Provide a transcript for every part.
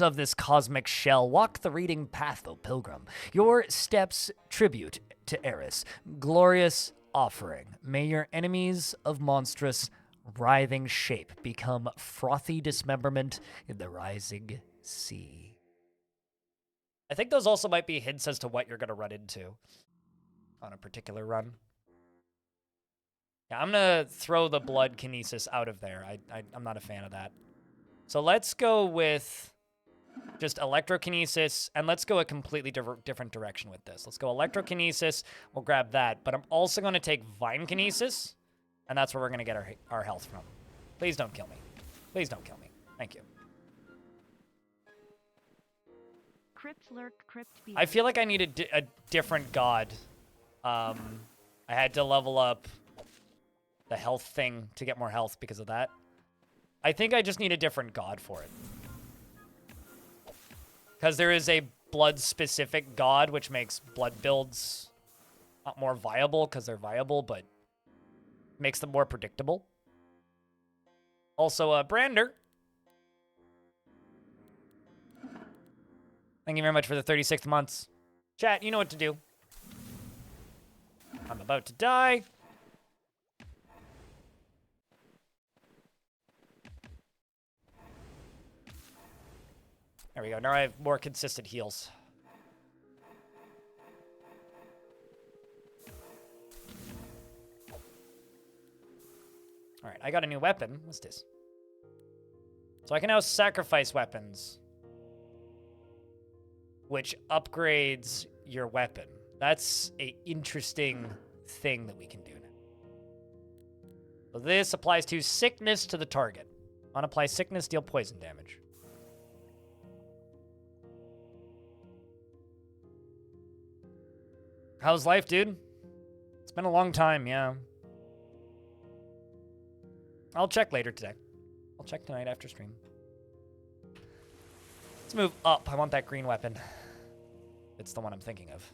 of this cosmic shell, walk the reading path, O pilgrim. Your steps tribute to Eris, glorious offering. May your enemies of monstrous, writhing shape become frothy dismemberment in the rising sea. I think those also might be hints as to what you're going to run into on a particular run. Yeah, I'm going to throw the blood kinesis out of there. I'm not a fan of that. So let's go with just electrokinesis, and let's go a completely different direction with this. Let's go electrokinesis. We'll grab that, but I'm also going to take vine kinesis, and that's where we're going to get our health from. Please don't kill me. Please don't kill me. Thank you. I feel like I need a different god. I had to level up the health thing to get more health because of that. I think I just need a different god for it. Because there is a blood-specific god, which makes blood builds not more viable because they're viable, but makes them more predictable. Also, Brander. Thank you very much for the 36th months. Chat, you know what to do. I'm about to die. There we go. Now I have more consistent heals. All right, I got a new weapon. What's this? So I can now sacrifice weapons, which upgrades your weapon. That's an interesting thing that we can do now. So this applies to sickness to the target. On apply sickness, deal poison damage. How's life, dude? It's been a long time, yeah. I'll check later today. I'll check tonight after stream. Let's move up. I want that green weapon. It's the one I'm thinking of.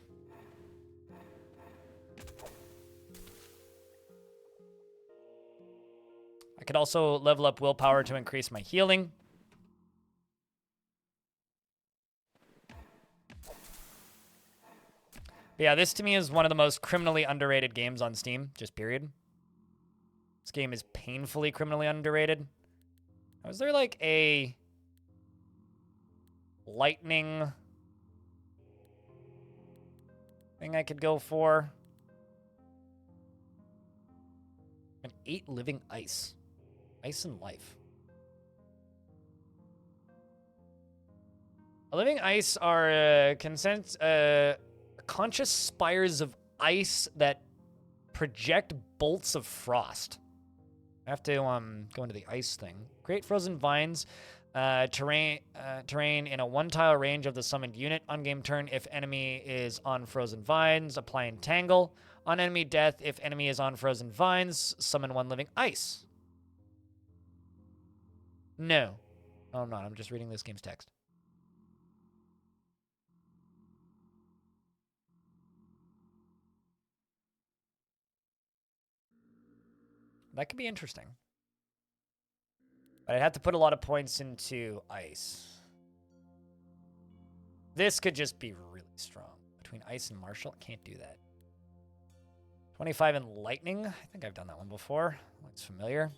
I could also level up willpower to increase my healing. But yeah, this to me is one of the most criminally underrated games on Steam, just period. This game is painfully criminally underrated. Was there like a lightning thing I could go for? An 8 living ice. Ice and life. A living ice are conscious spires of ice that project bolts of frost. I have to go into the ice thing. Create frozen vines. Terrain in a one-tile range of the summoned unit. On game turn, if enemy is on frozen vines, apply entangle. On enemy death, if enemy is on frozen vines, summon one living ice. No. Oh, I'm not. I'm just reading this game's text. That could be interesting. But I'd have to put a lot of points into ice. This could just be really strong. Between ice and martial, I can't do that. 25 in lightning. I think I've done that one before. Looks familiar.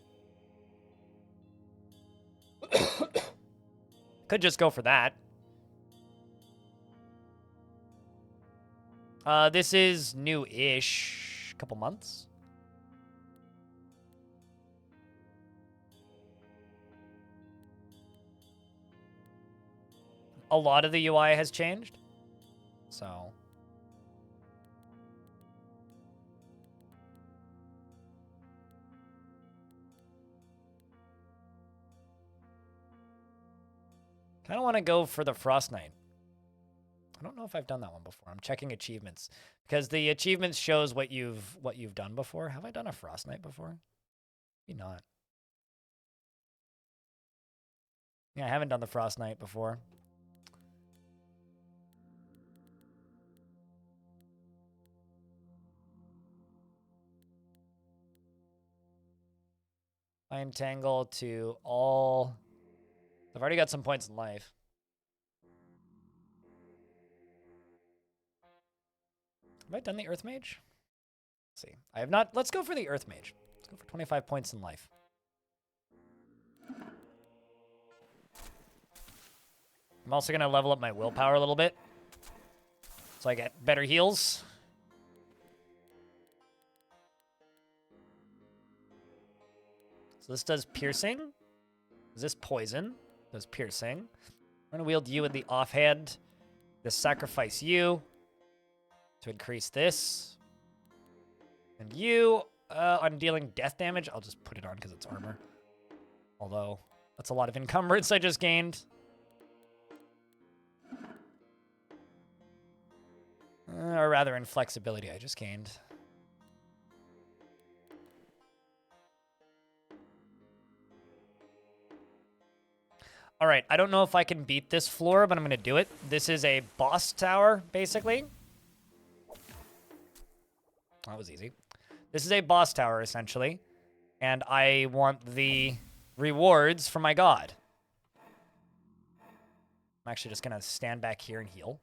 Could just go for that. This is new-ish. Couple months. A lot of the UI has changed. So. Kind of want to go for the Frost Knight. I don't know if I've done that one before. I'm checking achievements because the achievements shows what you've done before. Have I done a Frost Knight before? Maybe not. Yeah, I haven't done the Frost Knight before. I entangle to all. I've already got some points in life. Have I done the Earth Mage? Let's see. I have not. Let's go for the Earth Mage. Let's go for 25 points in life. I'm also going to level up my willpower a little bit, so I get better heals. So this does piercing. Is this poison? Does piercing. I'm going to wield you in the offhand. This sacrifice you to increase this. And you, on dealing death damage, I'll just put it on because it's armor. Although, that's a lot of encumbrance I just gained. Or rather, inflexibility I just gained. All right, I don't know if I can beat this floor, but I'm going to do it. This is a boss tower, basically. That was easy. This is a boss tower, essentially. And I want the rewards from my god. I'm actually just going to stand back here and heal.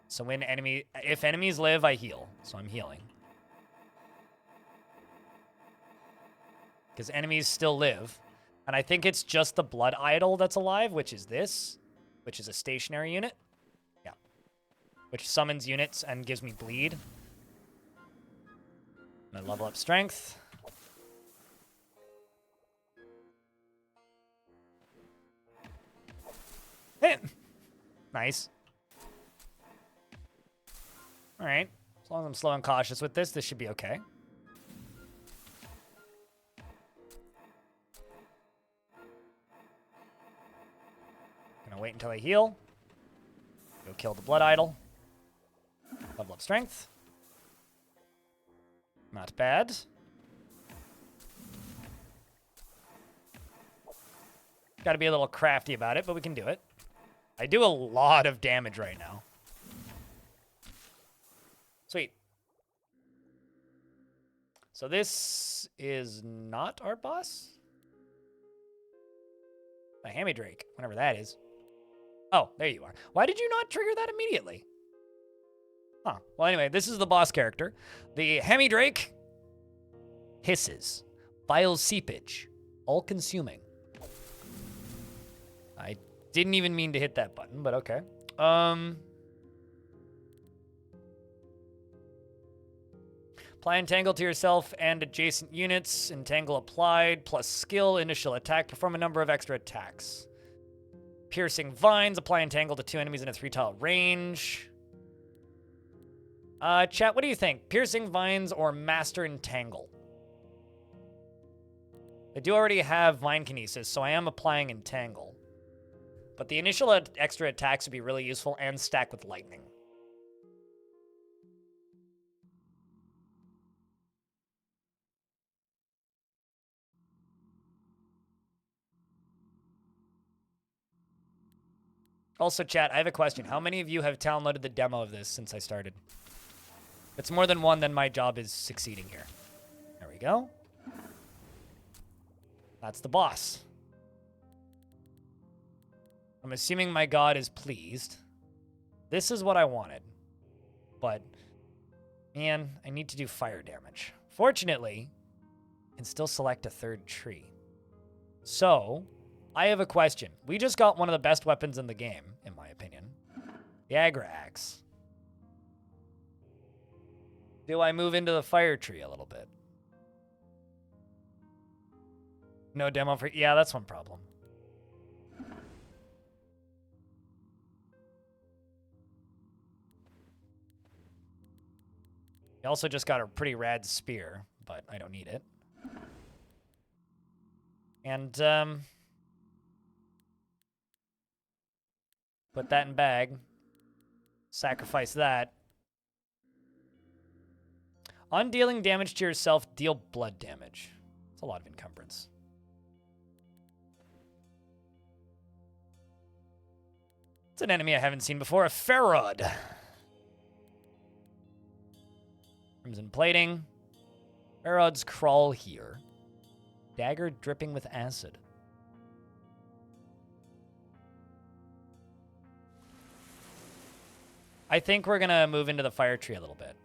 So if enemies live, I heal. So I'm healing. Because enemies still live. And I think it's just the Blood Idol that's alive, which is this. Which is a stationary unit. Yeah. Which summons units and gives me bleed. I'm going to level up strength. Nice. All right. As long as I'm slow and cautious with this should be okay. Gonna wait until I heal. Go kill the Blood Idol. Level up strength. Not bad. Gotta be a little crafty about it, but we can do it. I do a lot of damage right now. Sweet. So this is not our boss? The Hammy Drake, whatever that is. Oh, there you are. Why did you not trigger that immediately? Huh. Well, anyway, this is the boss character. The Hammy Drake hisses. Vile seepage. All-consuming. I didn't even mean to hit that button, but okay. Apply Entangle to yourself and adjacent units. Entangle applied, plus skill, initial attack. Perform a number of extra attacks. Piercing Vines. Apply Entangle to 2 enemies in a 3-tile range. Chat, what do you think? Piercing Vines or Master Entangle? I do already have Vine Kinesis, so I am applying Entangle. But the initial extra attacks would be really useful and stack with Lightning. Also, chat, I have a question. How many of you have downloaded the demo of this since I started? If it's more than one, then my job is succeeding here. There we go. That's the boss. I'm assuming my god is pleased. This is what I wanted. But, man, I need to do fire damage. Fortunately, I can still select a 3rd tree. So, I have a question. We just got one of the best weapons in the game, in my opinion. The Achra axe. Do I move into the fire tree a little bit? No demo for... Yeah, that's one problem. I also just got a pretty rad spear, but I don't need it. And, put that in bag. Sacrifice that. On dealing damage to yourself, deal blood damage. It's a lot of encumbrance. It's an enemy I haven't seen before, a Ferrod. Crimson plating. Ferrods crawl here. Dagger dripping with acid. I think we're going to move into the fire tree a little bit.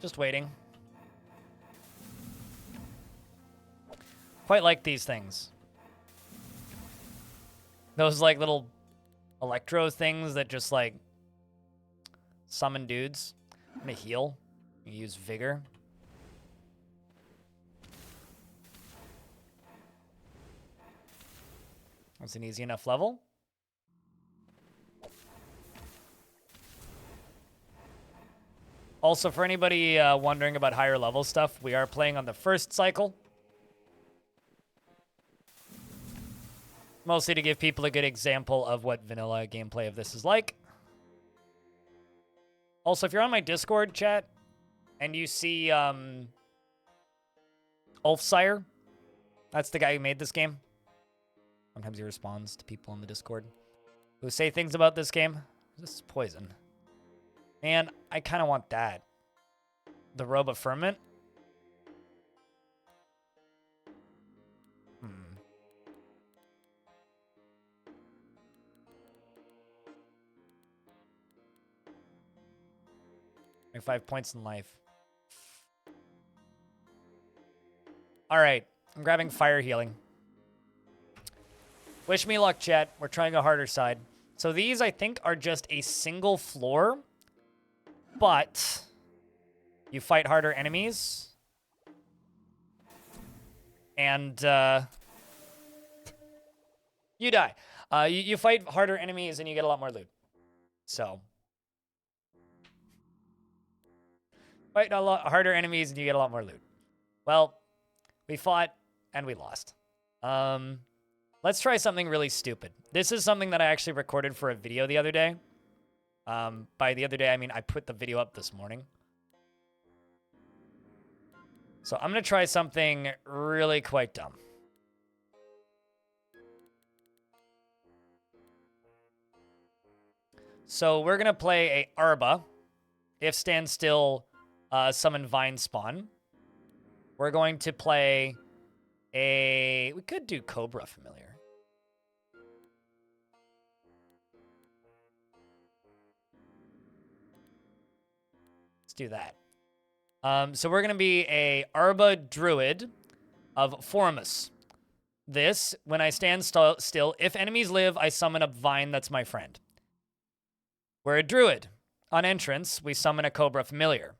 Just waiting. Quite like these things. Those, like, little electro things that just, like, summon dudes. I'm gonna heal. Use vigor. That's an easy enough level. Also, for anybody wondering about higher level stuff, we are playing on the first cycle. Mostly to give people a good example of what vanilla gameplay of this is like. Also, if you're on my Discord chat and you see Ulfsire, that's the guy who made this game. Sometimes he responds to people on the Discord who say things about this game. This is poison. And I kind of want that. The Robe of Ferment. Like 5 points in life. All right. I'm grabbing fire healing. Wish me luck, chat. We're trying a harder side. So these, I think, are just a single floor. But you fight harder enemies. And you die. You fight harder enemies and you get a lot more loot. So fight a lot harder enemies and you get a lot more loot. Well, we fought and we lost. Let's try something really stupid. This is something that I actually recorded for a video the other day. By the other day, I mean I put the video up this morning. So I'm going to try something really quite dumb. So we're going to play a Arba. If stand still, summon Vine Spawn. We're going to play a... We could do Cobra Familiar. Let's do that. So we're going to be a Arba Druid of Formus. This, when I stand still, if enemies live, I summon a Vine that's my friend. We're a Druid. On entrance, we summon a Cobra Familiar.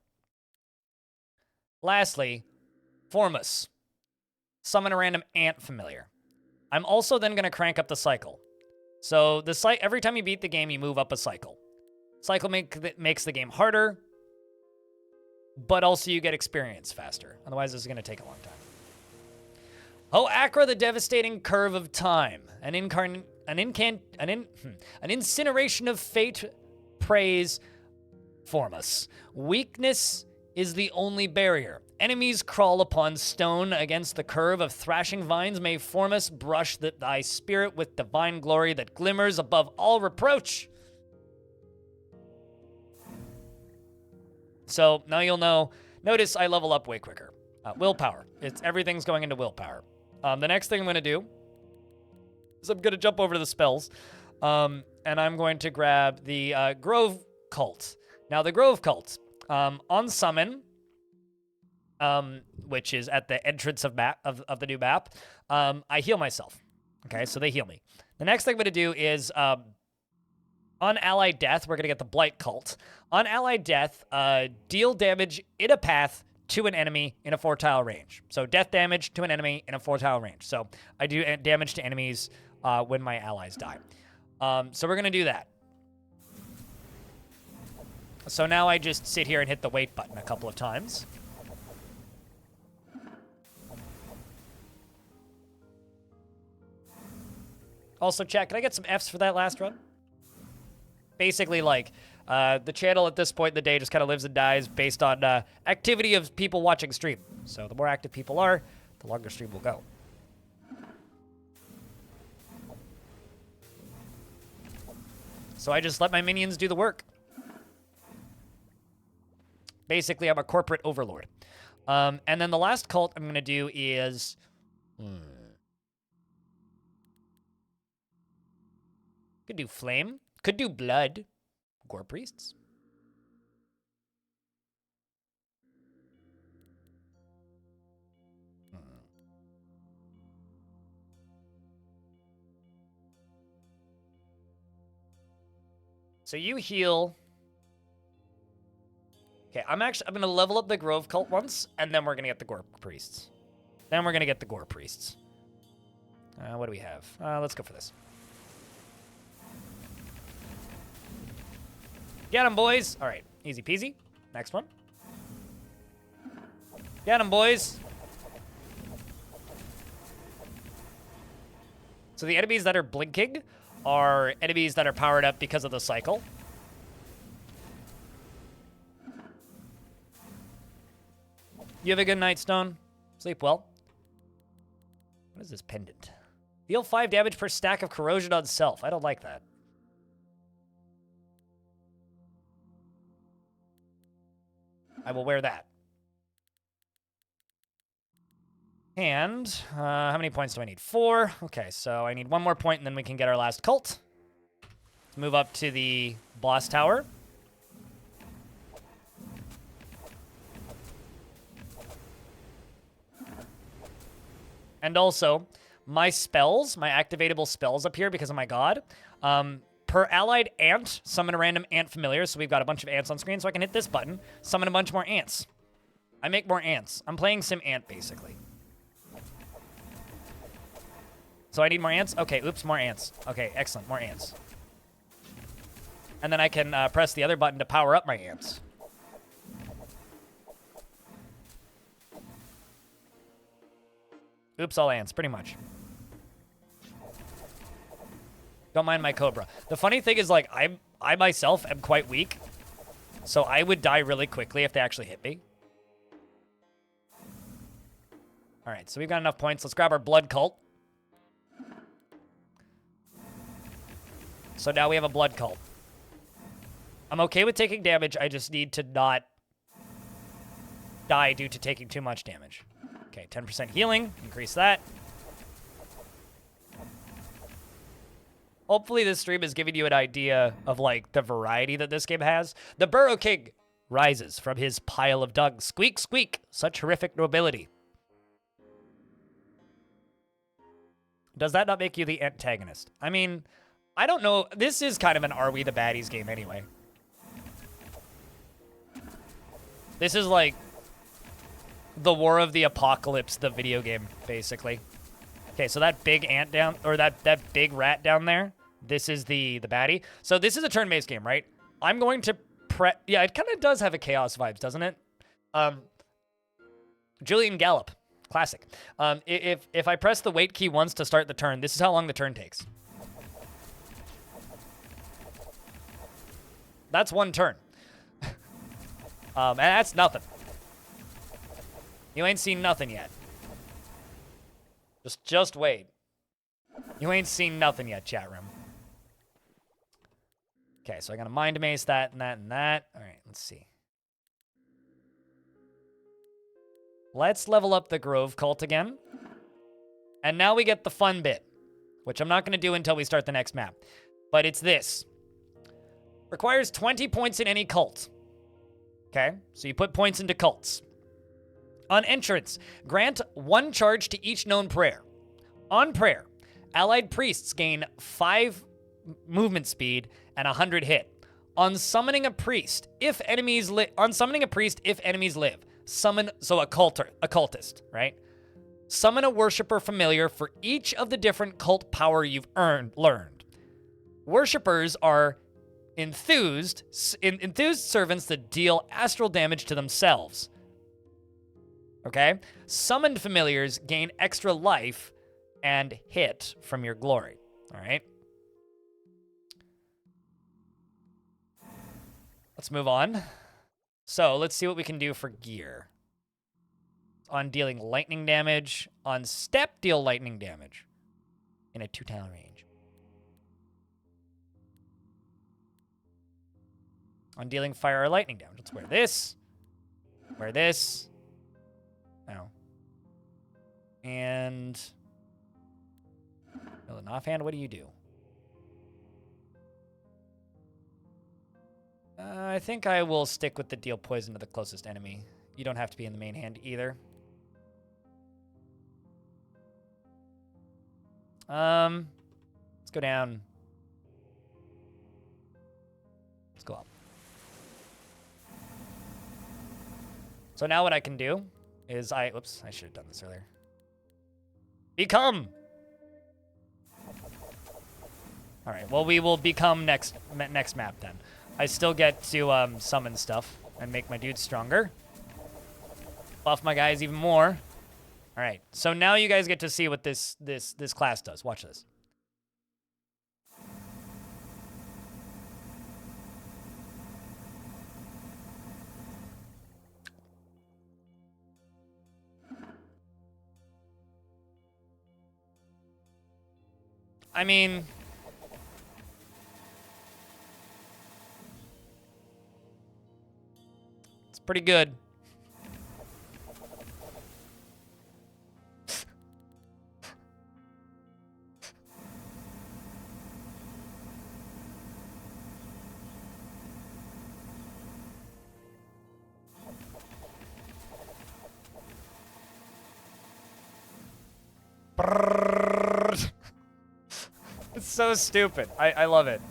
Lastly, Formus. Summon a random Ant Familiar. I'm also then going to crank up the cycle. So the every time you beat the game, you move up a cycle. Cycle makes the game harder, but also you get experience faster. Otherwise, this is going to take a long time. Oh, Achra, the devastating curve of time. An incineration of fate prays Formus. Weakness is the only barrier. Enemies crawl upon stone against the curve of thrashing vines. May Formus brush thy spirit with divine glory that glimmers above all reproach. So now you'll know. Notice I level up way quicker. Willpower. Everything's going into willpower. The next thing I'm going to do is I'm going to jump over to the spells. And I'm going to grab the Grove Cult. Now, the Grove Cult, on summon, which is at the entrance of the new map, I heal myself. Okay, so they heal me. The next thing I'm going to do is, on allied death, we're going to get the Blight Cult. On allied death, deal damage in a path to an enemy in a 4-tile range. So death damage to an enemy in a 4-tile range. So I do damage to enemies when my allies die. So we're going to do that. So now I just sit here and hit the wait button a couple of times. Also, chat, can I get some Fs for that last run? Basically, like, the channel at this point in the day just kind of lives and dies based on activity of people watching stream. So the more active people are, the longer stream will go. So I just let my minions do the work. Basically, I'm a corporate overlord. And then the last cult I'm going to do is... Could do flame. Could do blood. Gore priests. So you heal. Okay, I'm gonna level up the Grove Cult once, and then we're gonna get the Gore Priests. What do we have? Let's go for this. Get 'em, boys. All right, easy peasy. Next one. Get 'em, boys. So the enemies that are blinking are enemies that are powered up because of the cycle. You have a good night, Stone. Sleep well. What is this pendant? Deal 5 damage per stack of corrosion on self. I don't like that. I will wear that. And how many points do I need? 4. Okay, so I need 1 more point, and then we can get our last cult. Let's move up to the boss tower. And also, my spells, my activatable spells up here because of my god. Per allied ant, summon a random ant familiar. So we've got a bunch of ants on screen, so I can hit this button, summon a bunch more ants. I make more ants. I'm playing sim ant, basically. So I need more ants? Okay, oops, more ants. Okay, excellent, more ants. And then I can press the other button to power up my ants. Oops, all ants, pretty much. Don't mind my cobra. The funny thing is, like, I myself am quite weak, so I would die really quickly if they actually hit me. All right, so we've got enough points. Let's grab our blood cult. So now we have a blood cult. I'm okay with taking damage. I just need to not die due to taking too much damage. Okay, 10% healing. Increase that. Hopefully this stream is giving you an idea of, like, the variety that this game has. The Burrow King rises from his pile of dung. Squeak, squeak. Such horrific nobility. Does that not make you the antagonist? I mean, I don't know. This is kind of an Are We the Baddies game anyway. This is like the War of the Apocalypse, the video game, basically. Okay, so that big ant down, or that big rat down there, this is the baddie. So this is a turn-based game, right? I'm going to yeah, it kind of does have a Chaos vibes, doesn't it? Julian Gallop, classic. If I press the wait key once to start the turn, this is how long the turn takes. That's one turn. And that's nothing. You ain't seen nothing yet. Just wait. You ain't seen nothing yet, chat room. Okay, so I gotta mind mace that and that and that. All right, let's see. Let's level up the Grove Cult again. And now we get the fun bit, which I'm not gonna do until we start the next map. But it's this. Requires 20 points in any cult. Okay, so you put points into cults. On entrance, grant 1 charge to each known prayer. On prayer, allied priests gain 5 movement speed and 100 hit. On summoning a priest, if enemies live, summon a cultist, right? Summon a worshiper familiar for each of the different cult power you've learned. Worshippers are enthused servants that deal astral damage to themselves. Okay? Summoned familiars gain extra life and hit from your glory. All right? Let's move on. So, let's see what we can do for gear. On dealing lightning damage. On step, deal lightning damage. In a 2-tile range. On dealing fire or lightning damage. Let's wear this. Wear this. Oh. And... Well, an offhand, what do you do? I think I will stick with the deal poison to the closest enemy. You don't have to be in the main hand either. Let's go down. Let's go up. So now what I can do is whoops, I should have done this earlier. Become! All right, well, we will become next map then. I still get to summon stuff and make my dudes stronger. Buff my guys even more. All right, so now you guys get to see what this class does. Watch this. I mean, it's pretty good. It's so stupid. I love it.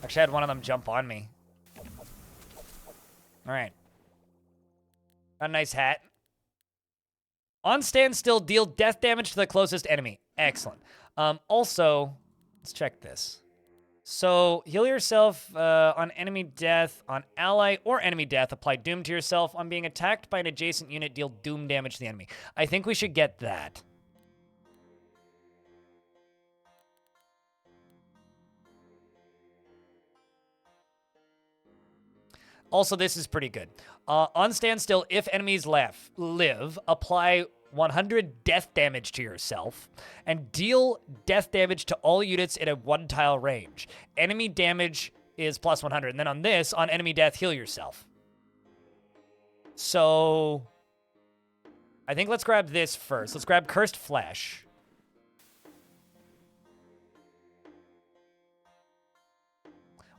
Actually, I had one of them jump on me. All right. Got a nice hat. On standstill, deal death damage to the closest enemy. Excellent. Also, let's check this. So, heal yourself on enemy death, on ally or enemy death. Apply doom to yourself. On being attacked by an adjacent unit, deal doom damage to the enemy. I think we should get that. Also, this is pretty good. On standstill, if enemies live, apply 100 death damage to yourself, and deal death damage to all units in a 1-tile range. Enemy damage is plus 100, and then on this, on enemy death, heal yourself. So, I think let's grab this first. Let's grab Cursed Flesh.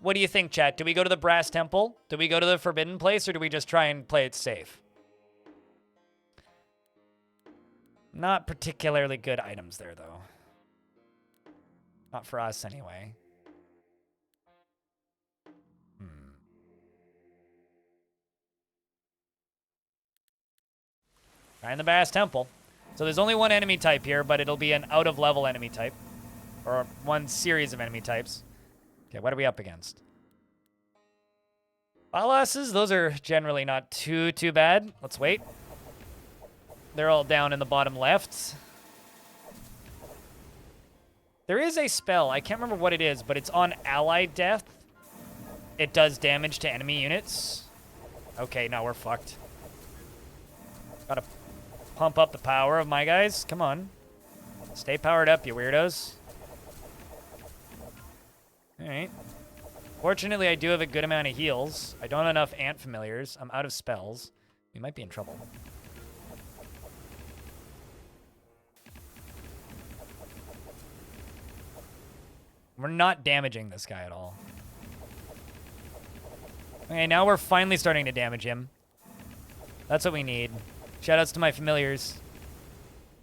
What do you think, chat? Do we go to the Brass Temple? Do we go to the Forbidden Place, or do we just try and play it safe? Not particularly good items there, though. Not for us, anyway. Try in the Brass Temple. So there's only one enemy type here, but it'll be an out-of-level enemy type. Or one series of enemy types. Okay, what are we up against? Balasses, those are generally not too bad. Let's wait. They're all down in the bottom left. There is a spell. I can't remember what it is, but it's on ally death. It does damage to enemy units. Okay, now we're fucked. Gotta pump up the power of my guys. Come on. Stay powered up, you weirdos. Alright. Fortunately, I do have a good amount of heals. I don't have enough ant familiars. I'm out of spells. We might be in trouble. We're not damaging this guy at all. Okay, now we're finally starting to damage him. That's what we need. Shoutouts to my familiars.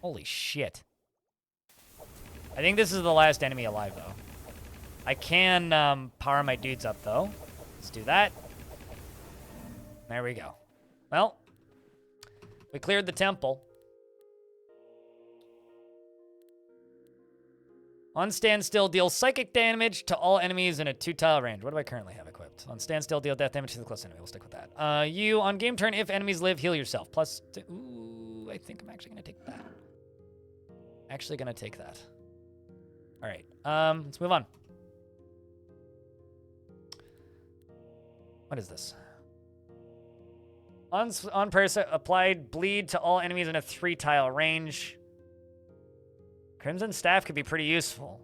Holy shit. I think this is the last enemy alive, though. I can power my dudes up, though. Let's do that. There we go. Well, we cleared the temple. On standstill, deal psychic damage to all enemies in a 2-tile range. What do I currently have equipped? On standstill, deal death damage to the close enemy. We'll stick with that. You, on game turn, if enemies live, heal yourself. Plus, ooh, I think I'm actually going to take that. Actually going to take that. All right, let's move on. What is this? On person, applied bleed to all enemies in a 3-tile range. Crimson Staff could be pretty useful.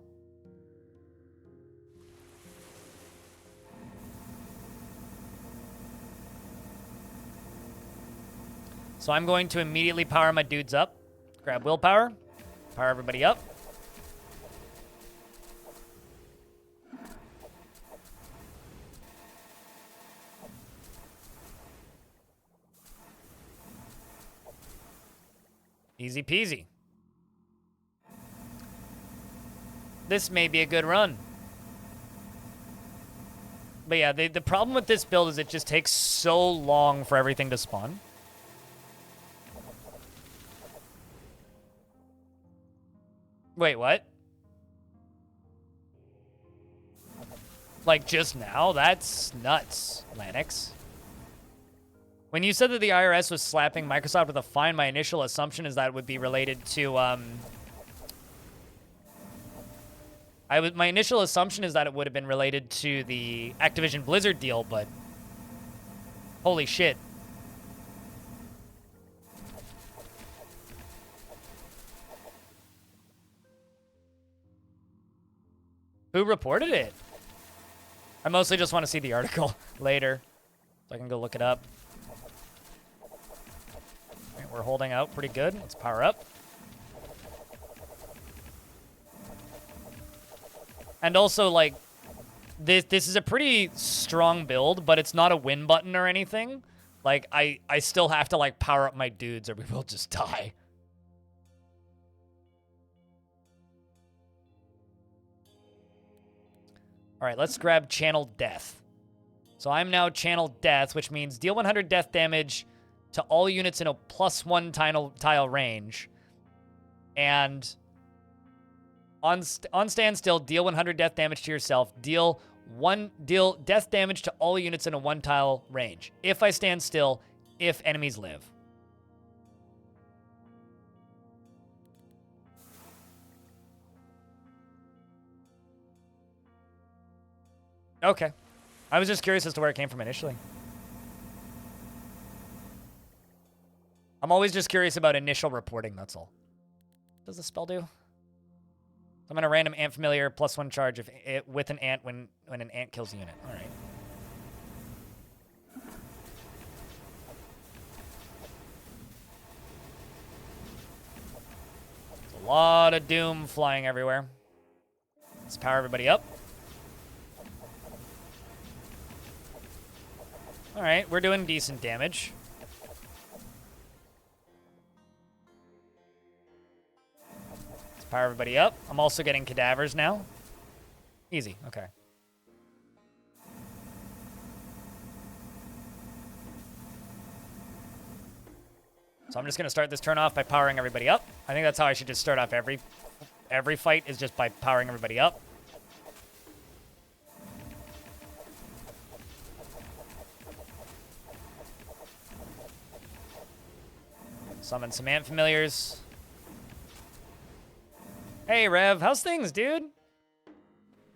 So I'm going to immediately power my dudes up. Grab willpower. Power everybody up. Easy peasy. This may be a good run. But yeah, the problem with this build is it just takes so long for everything to spawn. Wait, what? Like just now? That's nuts, Lanix. When you said that the IRS was slapping Microsoft with a fine, my initial assumption is that it would be related to, my initial assumption is that it would have been related to the Activision Blizzard deal, but holy shit. Who reported it? I mostly just want to see the article later, so I can go look it up. All right, we're holding out pretty good. Let's power up. And also, like, this is a pretty strong build, but it's not a win button or anything. Like, I still have to, like, power up my dudes or we will just die. All right, let's grab Channel Death. So I'm now Channel Death, which means deal 100 death damage to all units in a +1 tile range. And on standstill, deal 100 death damage to yourself. Deal death damage to all units in a 1 tile range. If I stand still, if enemies live. Okay. I was just curious as to where it came from initially. I'm always just curious about initial reporting, that's all. What does the spell do? I'm gonna random ant familiar +1 charge if it, with an ant when an ant kills a unit. All right. There's a lot of doom flying everywhere. Let's power everybody up. All right, we're doing decent damage. Power everybody up. I'm also getting cadavers now. Easy, okay. So I'm just gonna start this turn off by powering everybody up. I think that's how I should just start off every fight, is just by powering everybody up. Summon some ant familiars. Hey, Rev, how's things, dude?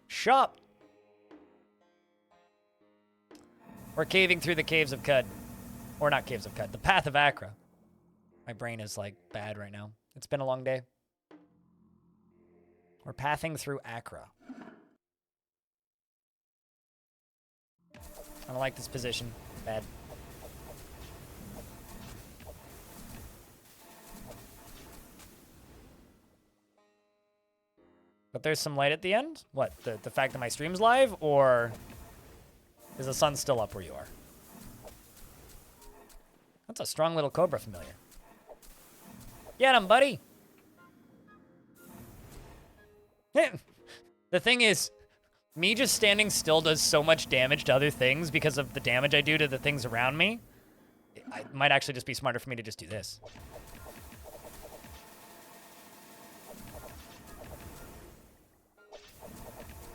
Shop. We're caving through the caves of Cud. Or not caves of Cud, the path of Achra. My brain is, like, bad right now. It's been a long day. We're pathing through Achra. I don't like this position. Bad. But there's some light at the end? What, the fact that my stream's live, or is the sun still up where you are? That's a strong little Cobra familiar. Get him, buddy! The thing is, me just standing still does so much damage to other things because of the damage I do to the things around me. It might actually just be smarter for me to just do this.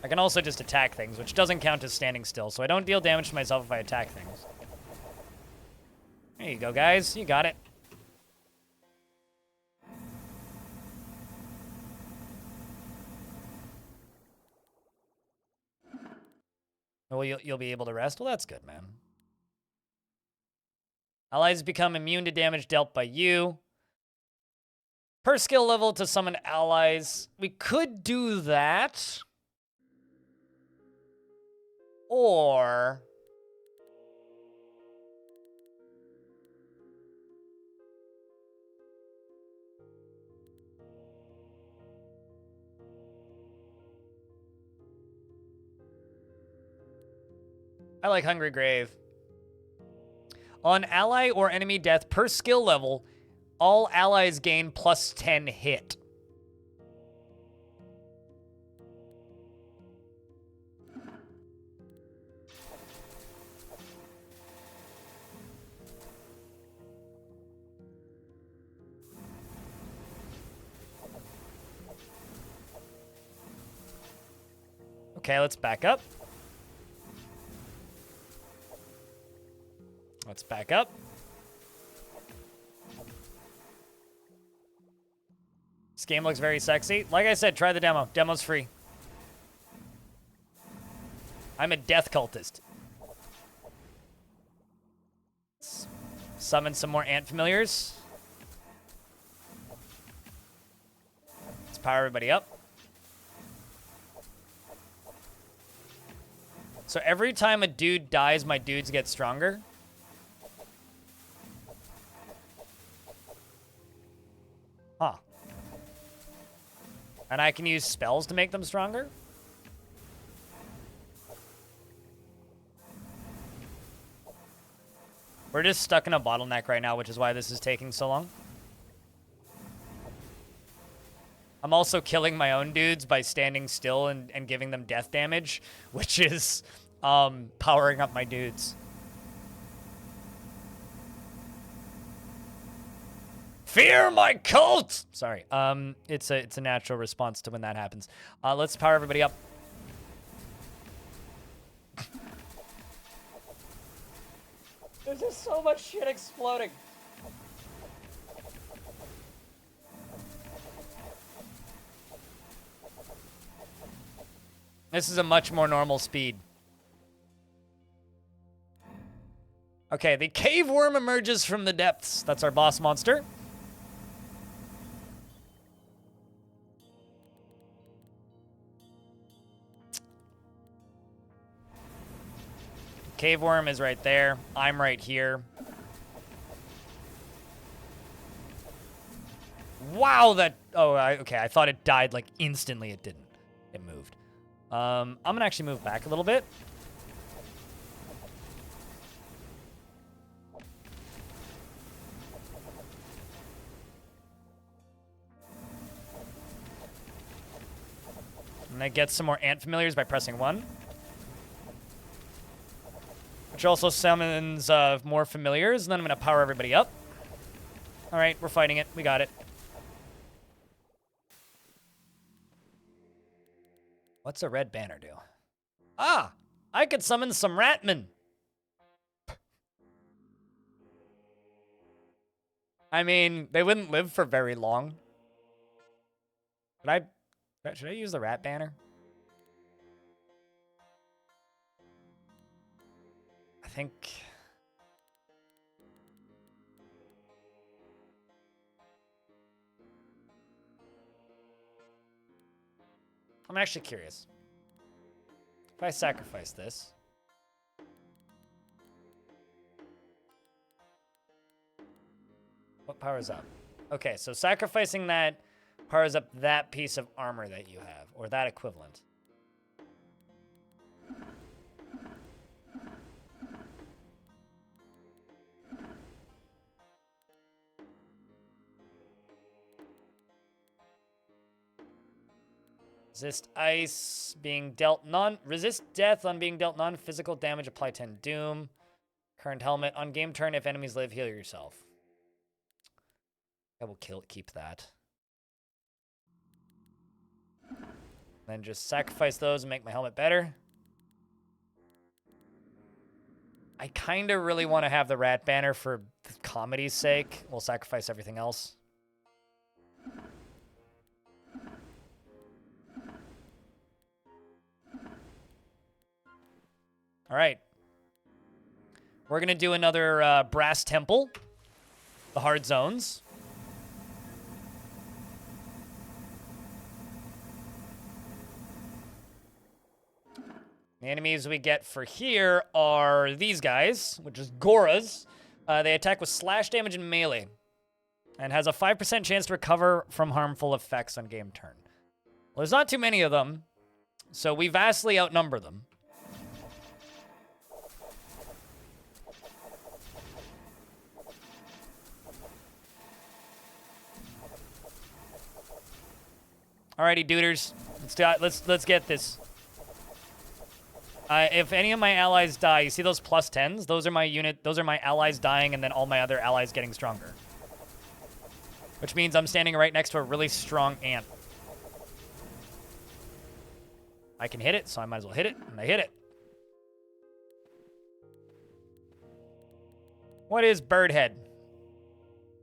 I can also just attack things, which doesn't count as standing still, so I don't deal damage to myself if I attack things. There you go, guys. You got it. Well, you'll be able to rest? Well, that's good, man. Allies become immune to damage dealt by you. Per skill level to summon allies. We could do that. Or I like Hungry Grave. On ally or enemy death per skill level, all allies gain plus 10 hit. Okay, let's back up. Let's back up. This game looks very sexy. Like I said, try the demo. Demo's free. I'm a death cultist. Let's summon some more ant familiars. Let's power everybody up. So every time a dude dies, my dudes get stronger. Huh. And I can use spells to make them stronger? We're just stuck in a bottleneck right now, which is why this is taking so long. I'm also killing my own dudes by standing still and giving them death damage, which is powering up my dudes. Fear my cult! Sorry. It's a natural response to when that happens. Let's power everybody up. There's just so much shit exploding. This is a much more normal speed. Okay, the cave worm emerges from the depths. That's our boss monster. Cave worm is right there. I'm right here. Wow, that... Oh, okay, I thought it died, like, instantly. It didn't. It moved. I'm gonna actually move back a little bit. And I get some more ant familiars by pressing 1. Which also summons more familiars, and then I'm gonna power everybody up. Alright, we're fighting it. We got it. What's a red banner do? Ah! I could summon some ratmen! I mean, they wouldn't live for very long. Should I use the rat banner? I think... I'm actually curious. If I sacrifice this... What powers up? Okay, so sacrificing that powers up that piece of armor that you have, or that equivalent. Resist ice, being dealt resist death on being dealt non-physical damage, apply 10 doom. Current helmet, on game turn, if enemies live, heal yourself. I will keep that. Then just sacrifice those and make my helmet better. I kind of really want to have the rat banner for comedy's sake. We'll sacrifice everything else. All right. We're going to do another brass temple. The hard zones. The enemies we get for here are these guys, which is Goras. They attack with slash damage and melee. And has a 5% chance to recover from harmful effects on game turn. Well, there's not too many of them, so we vastly outnumber them. Alrighty, duders. Let's get this. If any of my allies die, you see those plus 10s? Those are my allies dying and then all my other allies getting stronger. Which means I'm standing right next to a really strong ant. I can hit it, so I might as well hit it, and I hit it. What is bird head?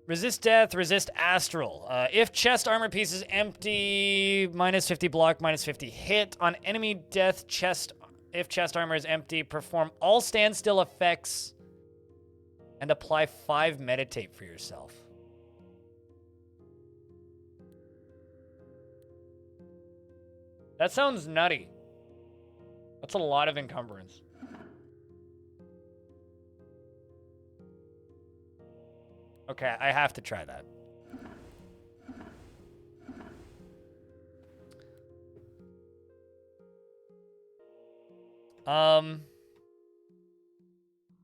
Resist death, resist astral. If chest armor piece is empty, minus 50 block, minus 50 hit. On enemy death, if chest armor is empty, perform all standstill effects and apply 5 meditate for yourself. That sounds nutty. That's a lot of encumbrance. Okay, I have to try that.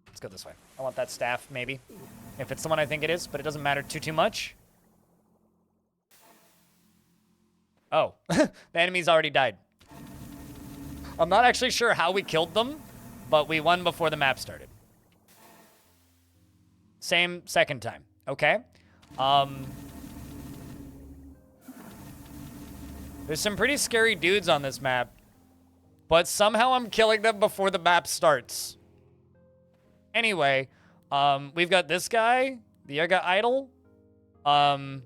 Let's go this way. I want that staff, maybe. If it's the one I think it is, but it doesn't matter too much. Oh, the enemy's already died. I'm not actually sure how we killed them, but we won before the map started. Same second time. Okay. There's some pretty scary dudes on this map, but somehow I'm killing them before the map starts. Anyway, we've got this guy, the Yoga Idol, and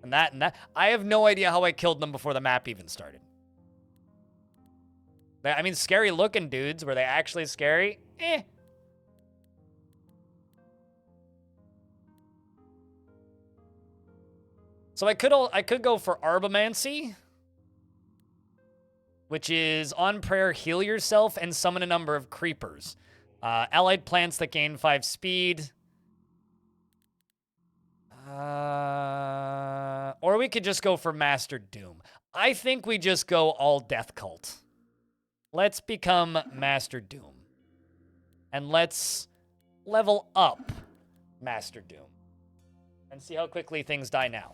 that. I have no idea how I killed them before the map even started. I mean, scary looking dudes. Were they actually scary? Eh. So I could go for Arbomancy, which is on prayer, heal yourself and summon a number of creepers. Allied plants that gain 5 speed. Or we could just go for Master Doom. I think we just go all Death Cult. Let's become Master Doom. And let's level up Master Doom. And see how quickly things die now.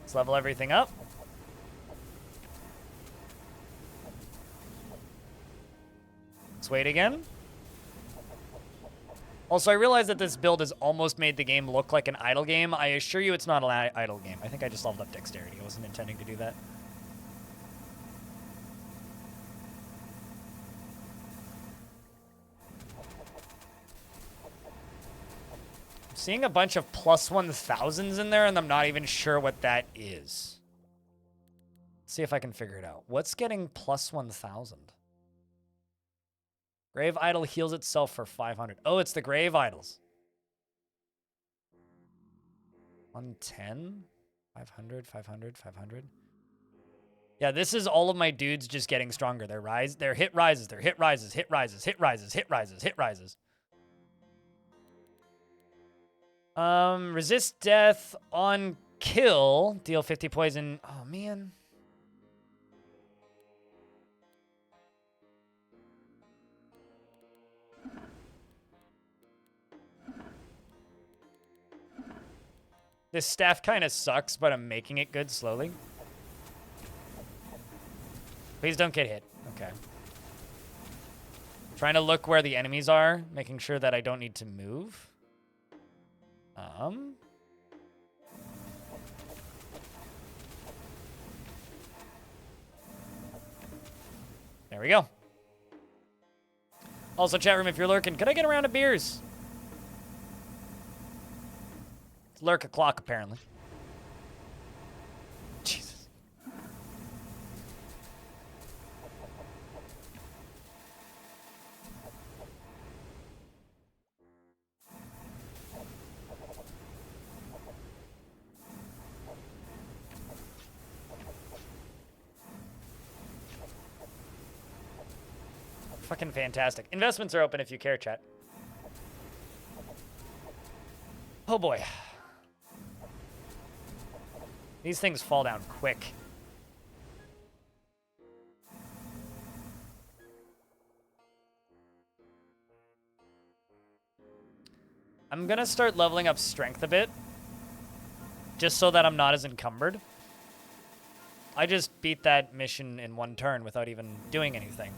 Let's level everything up. Let's wait again. Also, I realize that this build has almost made the game look like an idle game. I assure you it's not an idle game. I think I just leveled up dexterity. I wasn't intending to do that. Seeing a bunch of plus 1000s in there, and I'm not even sure what that is. Let's see if I can figure it out. What's getting plus 1000? Grave Idol heals itself for 500. Oh, it's the Grave Idols. 110? 500, 500, 500. Yeah, this is all of my dudes just getting stronger. Their hit rises, their hit rises, hit rises, hit rises, hit rises, hit rises. Resist death on kill. Deal 50 poison. Oh, man. This staff kind of sucks, but I'm making it good slowly. Please don't get hit. Okay. Trying to look where the enemies are, making sure that I don't need to move. There we go. Also, chat room, if you're lurking, could I get a round of beers? It's lurk o'clock, apparently. Jesus. Fucking fantastic. Investments are open if you care, chat. Oh boy. These things fall down quick. I'm gonna start leveling up strength a bit, just so that I'm not as encumbered. I just beat that mission in one turn without even doing anything.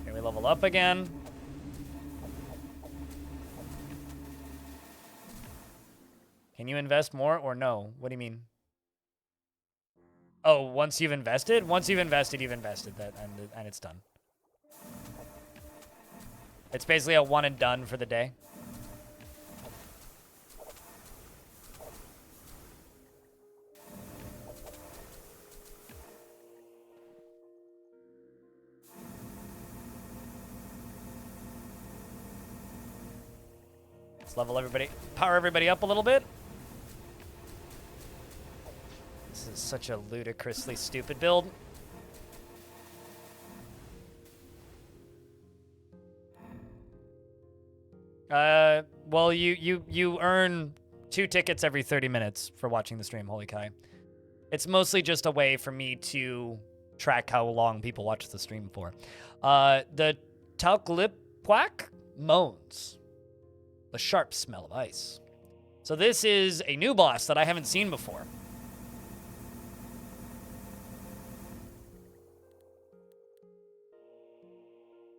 Okay, we level up again. Can you invest more or no? What do you mean? Oh, once you've invested? Once you've invested that, and it's done. It's basically a one and done for the day. Let's level everybody, power everybody up a little bit. This is such a ludicrously stupid build. Well, you earn 2 tickets every 30 minutes for watching the stream, Holy Kai. It's mostly just a way for me to track how long people watch the stream for. The Talklipwak moans. The sharp smell of ice. So this is a new boss that I haven't seen before.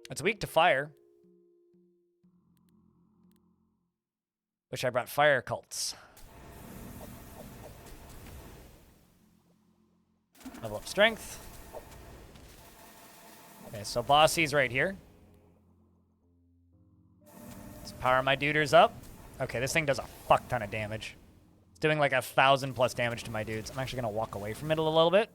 It's weak to fire. Wish I brought fire cults. Level up strength. Okay, so Bossy's right here. Let's power my duders up. Okay, this thing does a fuck ton of damage. It's doing like 1,000 plus damage to my dudes. I'm actually gonna walk away from it a little bit.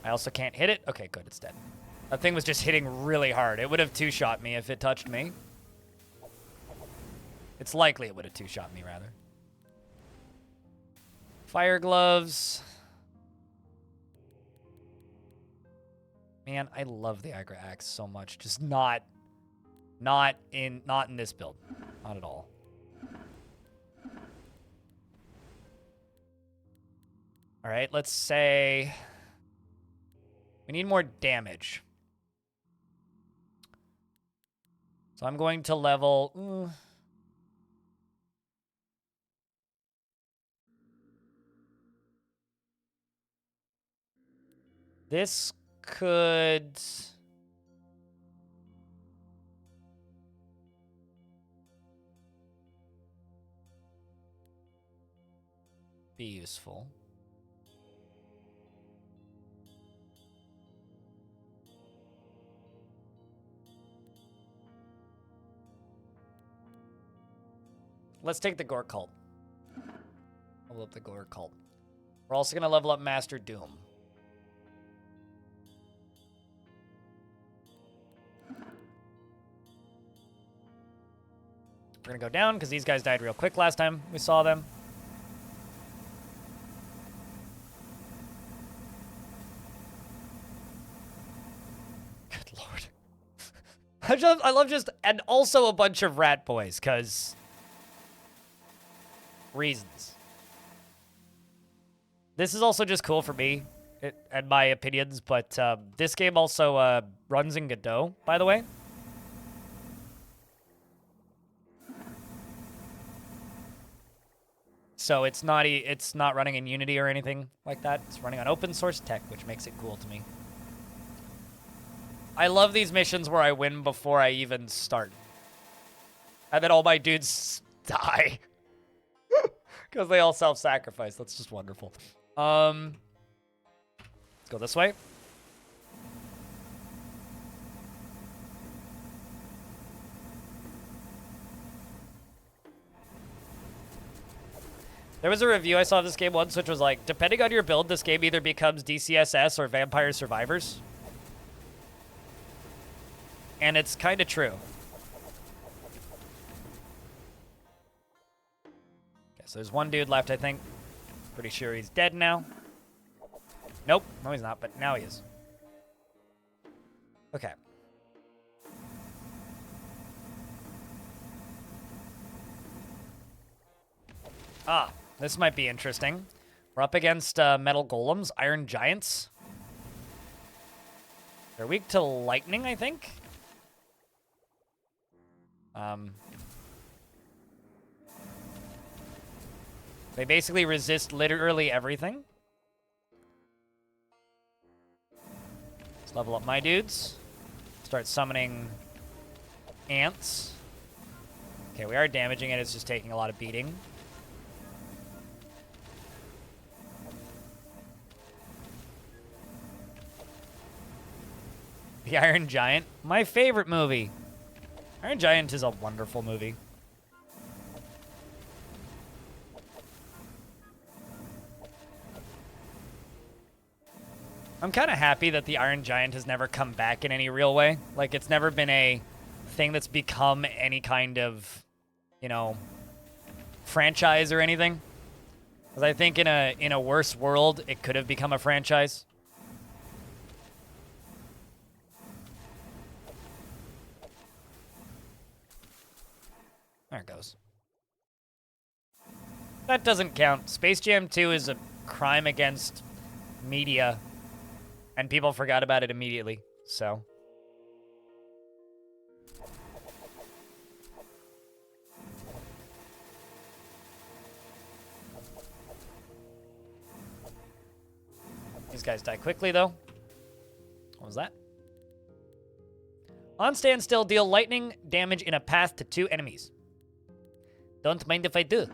I also can't hit it. Okay, good, it's dead. That thing was just hitting really hard. It would have two-shot me if it touched me. It's likely it would have two-shot me, rather. Fire gloves. Man, I love the Achra axe so much. Just not in this build. Not at all. All right, let's say we need more damage. So I'm going to level... This could... be useful. Let's take the Gore Cult. Level up the Gore Cult. We're also going to level up Master Doom. We're going to go down because these guys died real quick last time we saw them. Good lord. I love just... And also a bunch of rat boys, because... reasons. This is also just cool for me, and my opinions, but this game also runs in Godot, by the way. So it's not running in Unity or anything like that. It's running on open source tech, which makes it cool to me. I love these missions where I win before I even start. And then all my dudes die. Because they all self-sacrifice. That's just wonderful. Let's go this way. There was a review I saw of this game once, which was like, depending on your build, this game either becomes DCSS or Vampire Survivors. And it's kind of true. Okay, so there's one dude left, I think. Pretty sure he's dead now. Nope. No, he's not, but now he is. Okay. Ah, this might be interesting. We're up against metal golems, iron giants. They're weak to lightning, I think. They basically resist literally everything. Let's level up my dudes. Start summoning ants. Okay, we are damaging it. It's just taking a lot of beating. The Iron Giant, my favorite movie. Iron Giant is a wonderful movie. I'm kind of happy that the Iron Giant has never come back in any real way. Like, it's never been a thing that's become any kind of, you know, franchise or anything. Because I think in a worse world, it could have become a franchise. There it goes. That doesn't count. Space Jam 2 is a crime against media, and people forgot about it immediately, so. These guys die quickly, though. What was that? On standstill, deal lightning damage in a path to 2 enemies. Don't mind if I do.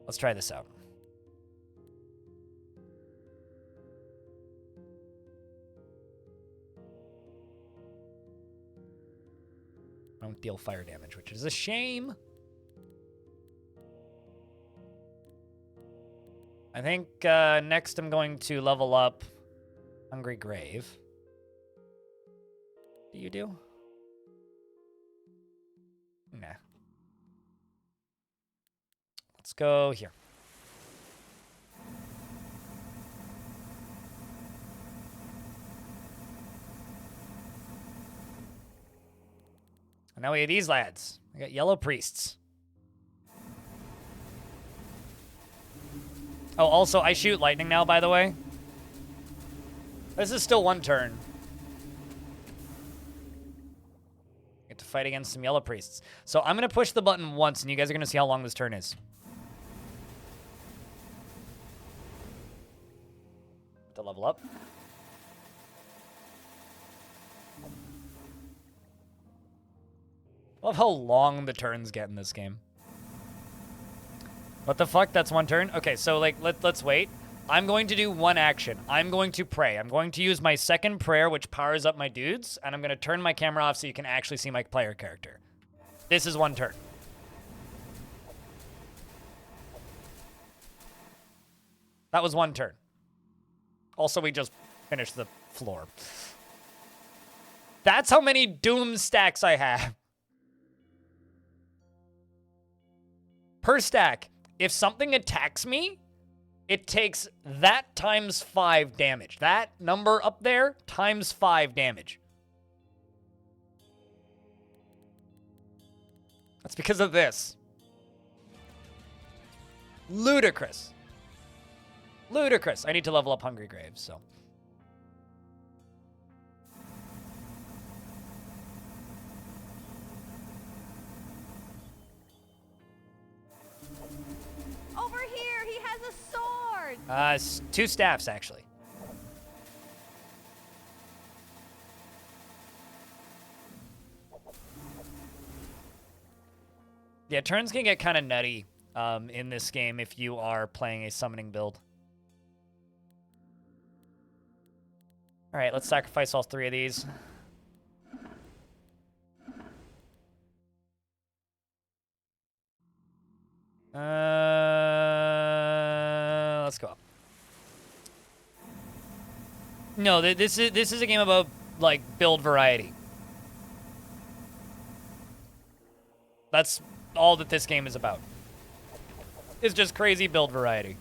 Let's try this out. I don't deal fire damage, which is a shame. I think next I'm going to level up Hungry Grave. Do you do? Nah. Let's go here. And now we have these lads. We got yellow priests. Oh, also, I shoot lightning now, by the way. This is still 1 turn. Get to fight against some yellow priests. So I'm going to push the button once, and you guys are going to see how long this turn is. To level up. I love how long the turns get in this game. What the fuck? That's 1 turn? Okay, so like let's wait. I'm going to do 1 action. I'm going to pray. I'm going to use my second prayer, which powers up my dudes, and I'm going to turn my camera off so you can actually see my player character. This is 1 turn. That was 1 turn. Also, we just finished the floor. That's how many Doom stacks I have. Per stack. If something attacks me, it takes that times 5 damage. That number up there times 5 damage. That's because of this. Ludicrous. Ludicrous. I need to level up Hungry Graves, so. Over here, he has a sword. 2 staffs, actually. Yeah, turns can get kind of nutty in this game if you are playing a summoning build. All right, let's sacrifice all 3 of these. Let's go up. No, this is a game about like build variety. That's all that this game is about. It's just crazy build variety.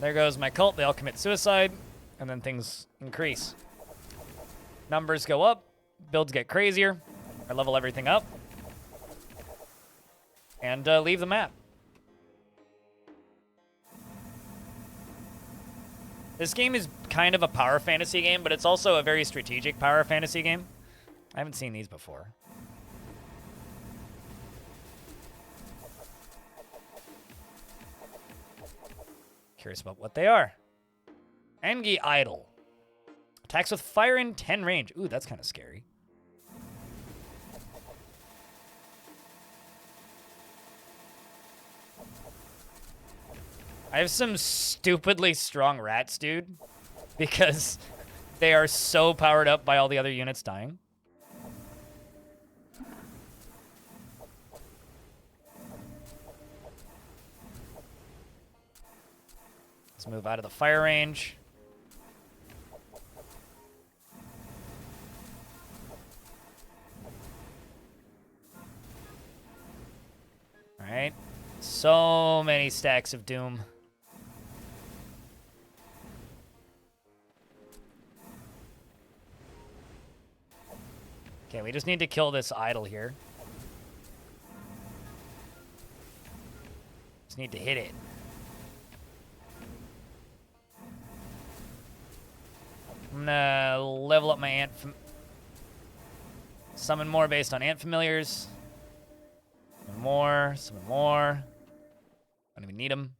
There goes my cult. They all commit suicide, and then things increase. Numbers go up, builds get crazier. I level everything up, and leave the map. This game is kind of a power fantasy game, but it's also a very strategic power fantasy game. I haven't seen these before. Curious about what they are. Engi Idol. Attacks with fire in 10 range. Ooh, that's kind of scary. I have some stupidly strong rats, dude, because they are so powered up by all the other units dying. Let's move out of the fire range. All right. So many stacks of doom. Okay, we just need to kill this idol here. Just need to hit it. I'm gonna level up my ant. Summon more based on ant familiars. Summon more. Summon more. Don't even need them.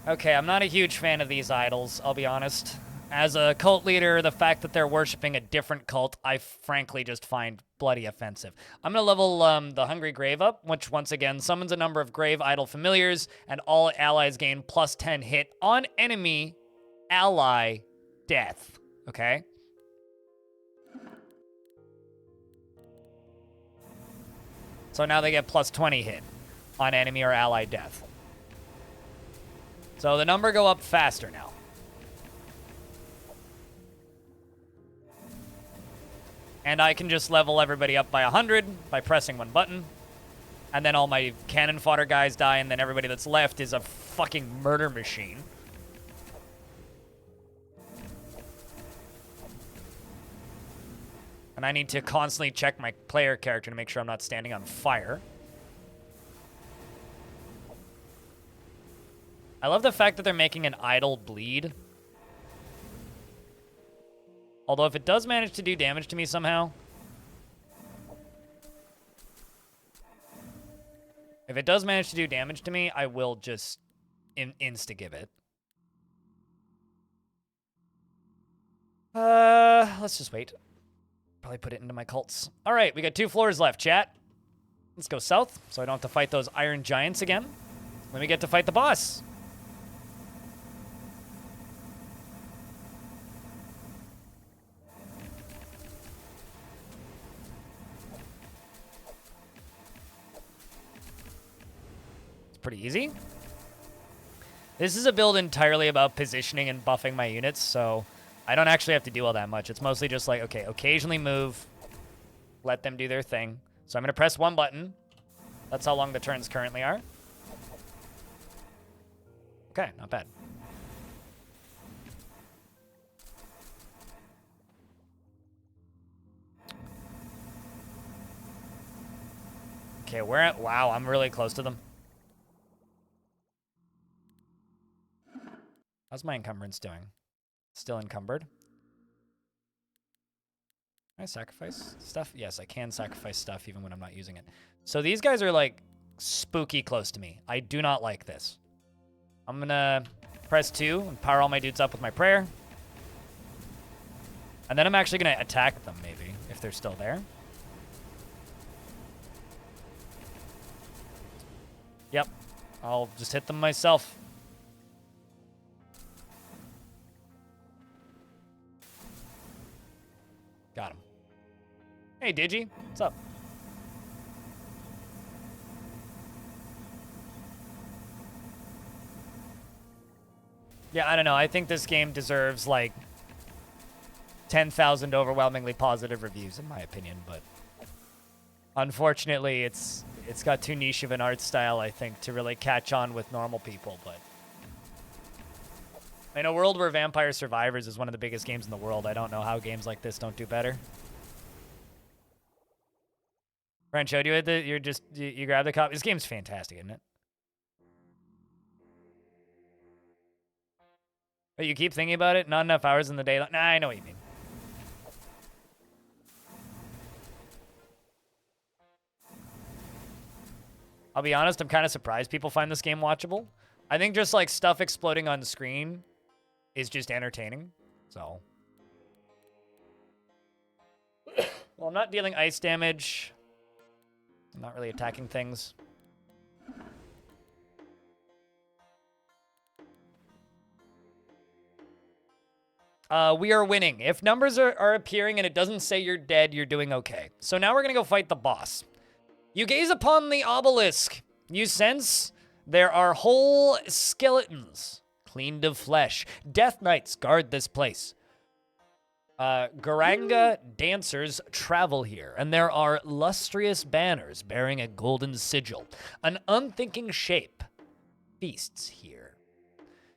Okay, I'm not a huge fan of these idols, I'll be honest. As a cult leader, the fact that they're worshiping a different cult, I frankly just find bloody offensive. I'm going to level the Hungry Grave up, which once again summons a number of Grave Idol familiars, and all allies gain plus 10 hit on enemy ally death. Okay? So now they get plus 20 hit on enemy or ally death. So the number go up faster now. And I can just level everybody up by 100 by pressing one button. And then all my cannon fodder guys die, and then everybody that's left is a fucking murder machine. And I need to constantly check my player character to make sure I'm not standing on fire. I love the fact that they're making an idol bleed. Although if it does manage to do damage to me somehow... If it does manage to do damage to me, I will just insta-give it. Let's just wait. Probably put it into my cults. All right, we got 2 floors left, chat. Let's go south, so I don't have to fight those iron giants again. Let me get to fight the boss. Pretty easy. This is a build entirely about positioning and buffing my units, so I don't actually have to do all that much. It's mostly just like, okay, occasionally move, let them do their thing. So I'm going to press one button. That's how long the turns currently are. Okay, not bad. Okay, we're at... Wow, I'm really close to them. How's my encumbrance doing? Still encumbered? Can I sacrifice stuff? Yes, I can sacrifice stuff even when I'm not using it. So these guys are like spooky close to me. I do not like this. I'm gonna press 2 and power all my dudes up with my prayer. And then I'm actually gonna attack them maybe, if they're still there. Yep, I'll just hit them myself. Got him. Hey, Digi. What's up? Yeah, I don't know. I think this game deserves, like, 10,000 overwhelmingly positive reviews, in my opinion, but unfortunately, it's It's got too niche of an art style, I think, to really catch on with normal people, but... In a world where Vampire Survivors is one of the biggest games in the world, I don't know how games like this don't do better. Rancho, do you hit the... You grab the copy? This game's fantastic, isn't it? But you keep thinking about it? Not enough hours in the day. Nah, I know what you mean. I'll be honest, I'm kind of surprised people find this game watchable. I think just, like, stuff exploding on screen is just entertaining, so. Well, I'm not dealing ice damage. I'm not really attacking things. We are winning. If numbers are appearing and it doesn't say you're dead, you're doing okay. So now we're gonna go fight the boss. You gaze upon the obelisk. You sense there are whole skeletons, cleaned of flesh. Death knights guard this place. Garanga dancers travel here, and there are lustrous banners bearing a golden sigil. An unthinking shape feasts here.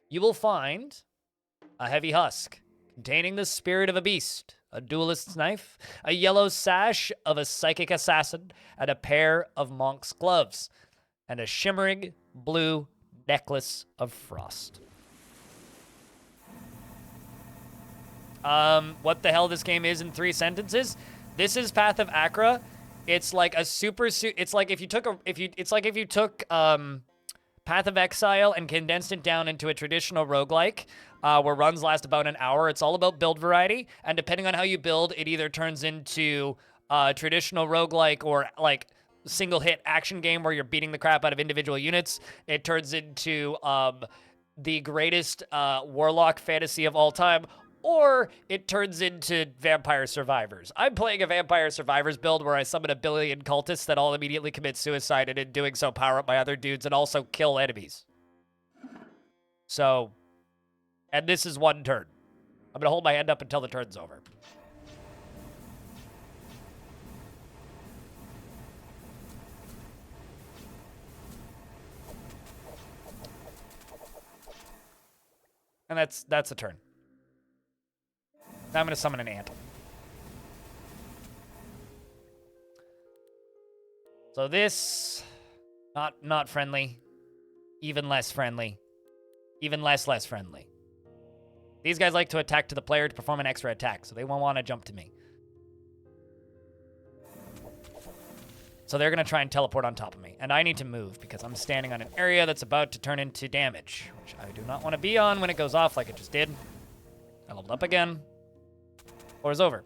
You will find a heavy husk containing the spirit of a beast, a duelist's knife, a yellow sash of a psychic assassin, and a pair of monk's gloves, and a shimmering blue necklace of frost. What the hell this game is in 3 sentences? This is Path of Achra. It's like a it's like if you took Path of Exile and condensed it down into a traditional roguelike, where runs last about an hour. It's all about build variety, and depending on how you build, it either turns into traditional roguelike or like single hit action game where you're beating the crap out of individual units. It turns into the greatest warlock fantasy of all time, or it turns into Vampire Survivors. I'm playing a Vampire Survivors build where I summon a billion cultists that all immediately commit suicide, and in doing so power up my other dudes and also kill enemies. So, and this is one turn. I'm gonna hold my hand up until the turn's over. And that's a turn. Now I'm going to summon an ant. So this, not friendly, even less friendly, even less friendly. These guys like to attack to the player to perform an extra attack, so they won't want to jump to me. So they're going to try and teleport on top of me, and I need to move because I'm standing on an area that's about to turn into damage, which I do not want to be on when it goes off like it just did. I leveled up again. Floor is over.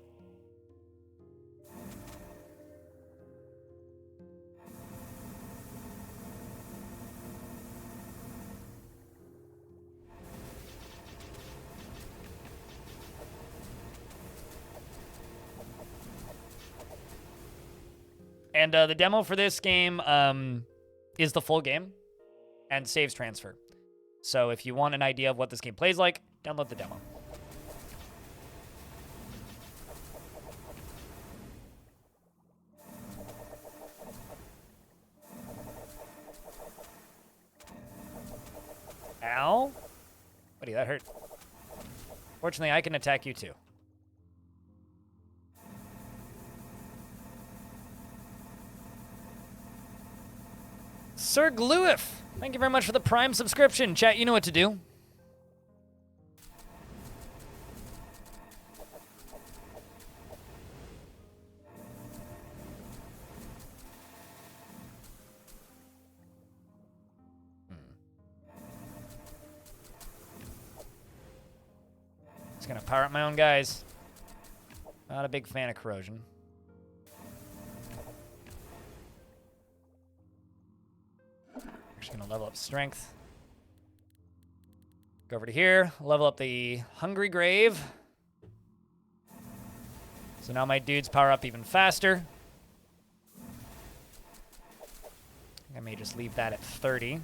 And the demo for this game is the full game and saves transfer. So if you want an idea of what this game plays like, download the demo. Ow. Buddy, that hurt. Fortunately, I can attack you too. Sir Gluif, thank you very much for the Prime subscription. Chat, you know what to do. Just gonna power up my own guys. Not a big fan of corrosion. Just gonna level up strength. Go over to here, level up the Hungry Grave. So now my dudes power up even faster. I may just leave that at 30.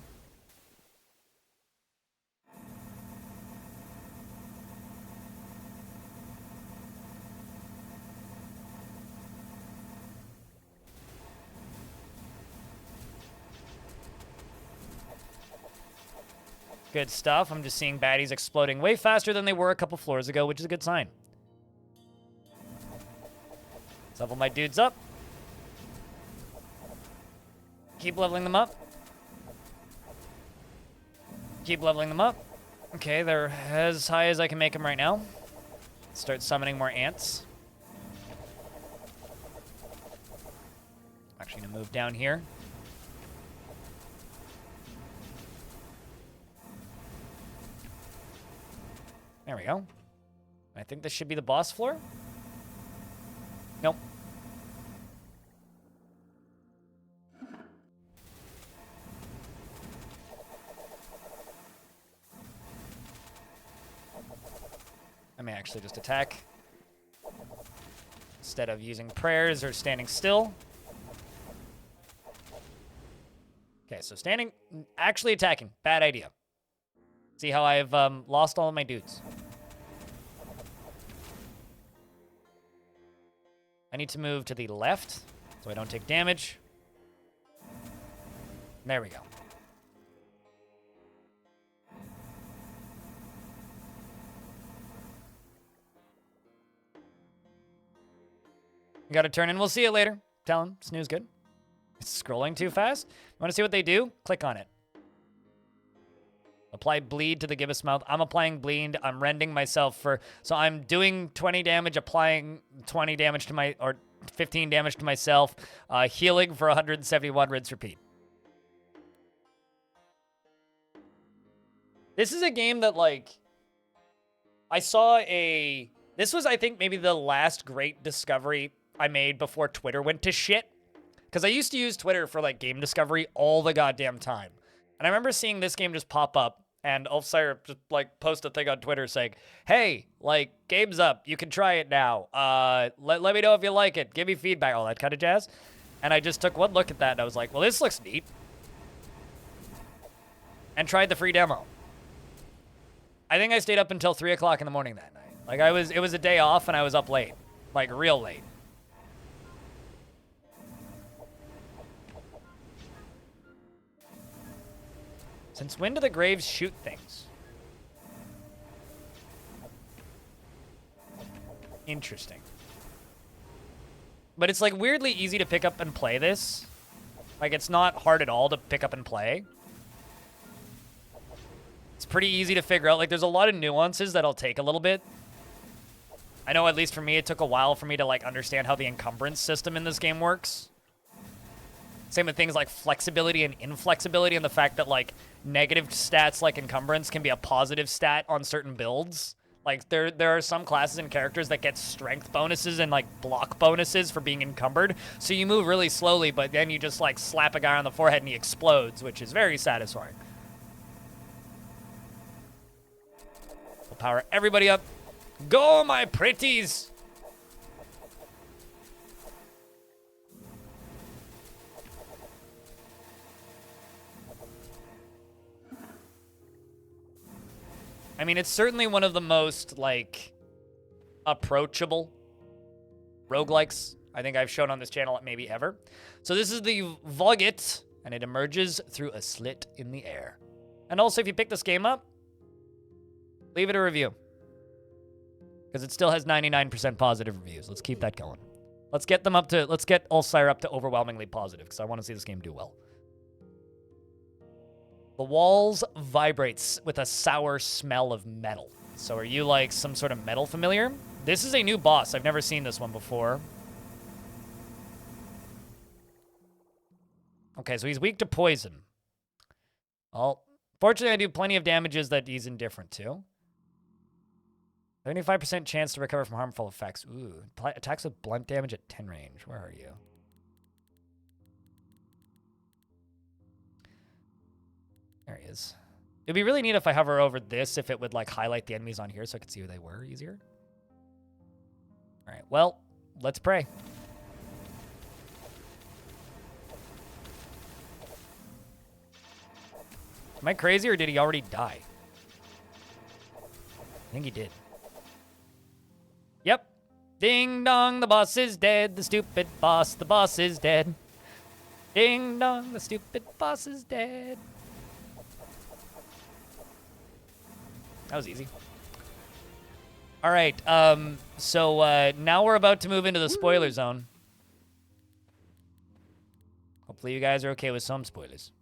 Good stuff. I'm just seeing baddies exploding way faster than they were a couple floors ago, which is a good sign. Let's level my dudes up. Keep leveling them up. Keep leveling them up. Okay, they're as high as I can make them right now. Start summoning more ants. I'm actually gonna move down here. There we go. I think this should be the boss floor. Nope. I may actually just attack instead of using prayers or standing still. Okay, so standing, actually attacking, bad idea. See how I've lost all of my dudes. I need to move to the left so I don't take damage. There we go. You gotta turn in. We'll see it later. Tell him. Snooze good. It's scrolling too fast. You want to see what they do? Click on it. Apply bleed to the gibbous mouth. I'm applying bleed. I'm rending myself for... So I'm doing 20 damage, applying 20 damage to my... Or 15 damage to myself. Healing for 171. Rinse, repeat. This is a game that, like... I saw a... This was, I think, maybe the last great discovery I made before Twitter went to shit. Because I used to use Twitter for, like, game discovery all the goddamn time. And I remember seeing this game just pop up. And Ulfsire just, like, post a thing on Twitter saying, hey, like, game's up. You can try it now. Let me know if you like it. Give me feedback. All that kind of jazz. And I just took one look at that, and I was like, well, this looks neat. And tried the free demo. I think I stayed up until 3 o'clock in the morning that night. Like, it was a day off, and I was up late. Like, real late. Since when do the graves shoot things? Interesting. But it's, like, weirdly easy to pick up and play this. Like, it's not hard at all to pick up and play. It's pretty easy to figure out. Like, there's a lot of nuances that'll take a little bit. I know, at least for me, it took a while for me to, like, understand how the encumbrance system in this game works. Same with things like flexibility and inflexibility, and the fact that, like, negative stats like encumbrance can be a positive stat on certain builds. Like, there are some classes and characters that get strength bonuses and, like, block bonuses for being encumbered. So you move really slowly, but then you just, like, slap a guy on the forehead and he explodes, which is very satisfying. We'll power everybody up. Go, my pretties! I mean, it's certainly one of the most, like, approachable roguelikes I think I've shown on this channel maybe ever. So this is the Voggit, and it emerges through a slit in the air. And also, if you pick this game up, leave it a review. Because it still has 99% positive reviews. Let's keep that going. Let's get them up to, let's get Ulfsire up to overwhelmingly positive, because I want to see this game do well. The walls vibrates with a sour smell of metal. So are you like some sort of metal familiar? This is a new boss. I've never seen this one before. Okay, so he's weak to poison. Well, fortunately, I do plenty of damages that he's indifferent to. 75% chance to recover from harmful effects. Ooh, attacks with blunt damage at 10 range. Where are you? There he is. It'd be really neat if I hover over this, if it would, like, highlight the enemies on here so I could see who they were easier. All right, well, let's pray. Am I crazy, or did he already die? I think he did. Yep. Ding dong, the boss is dead. The stupid boss, the boss is dead. Ding dong, the stupid boss is dead. That was easy. All right, so now we're about to move into the spoiler zone. Hopefully you guys are okay with some spoilers.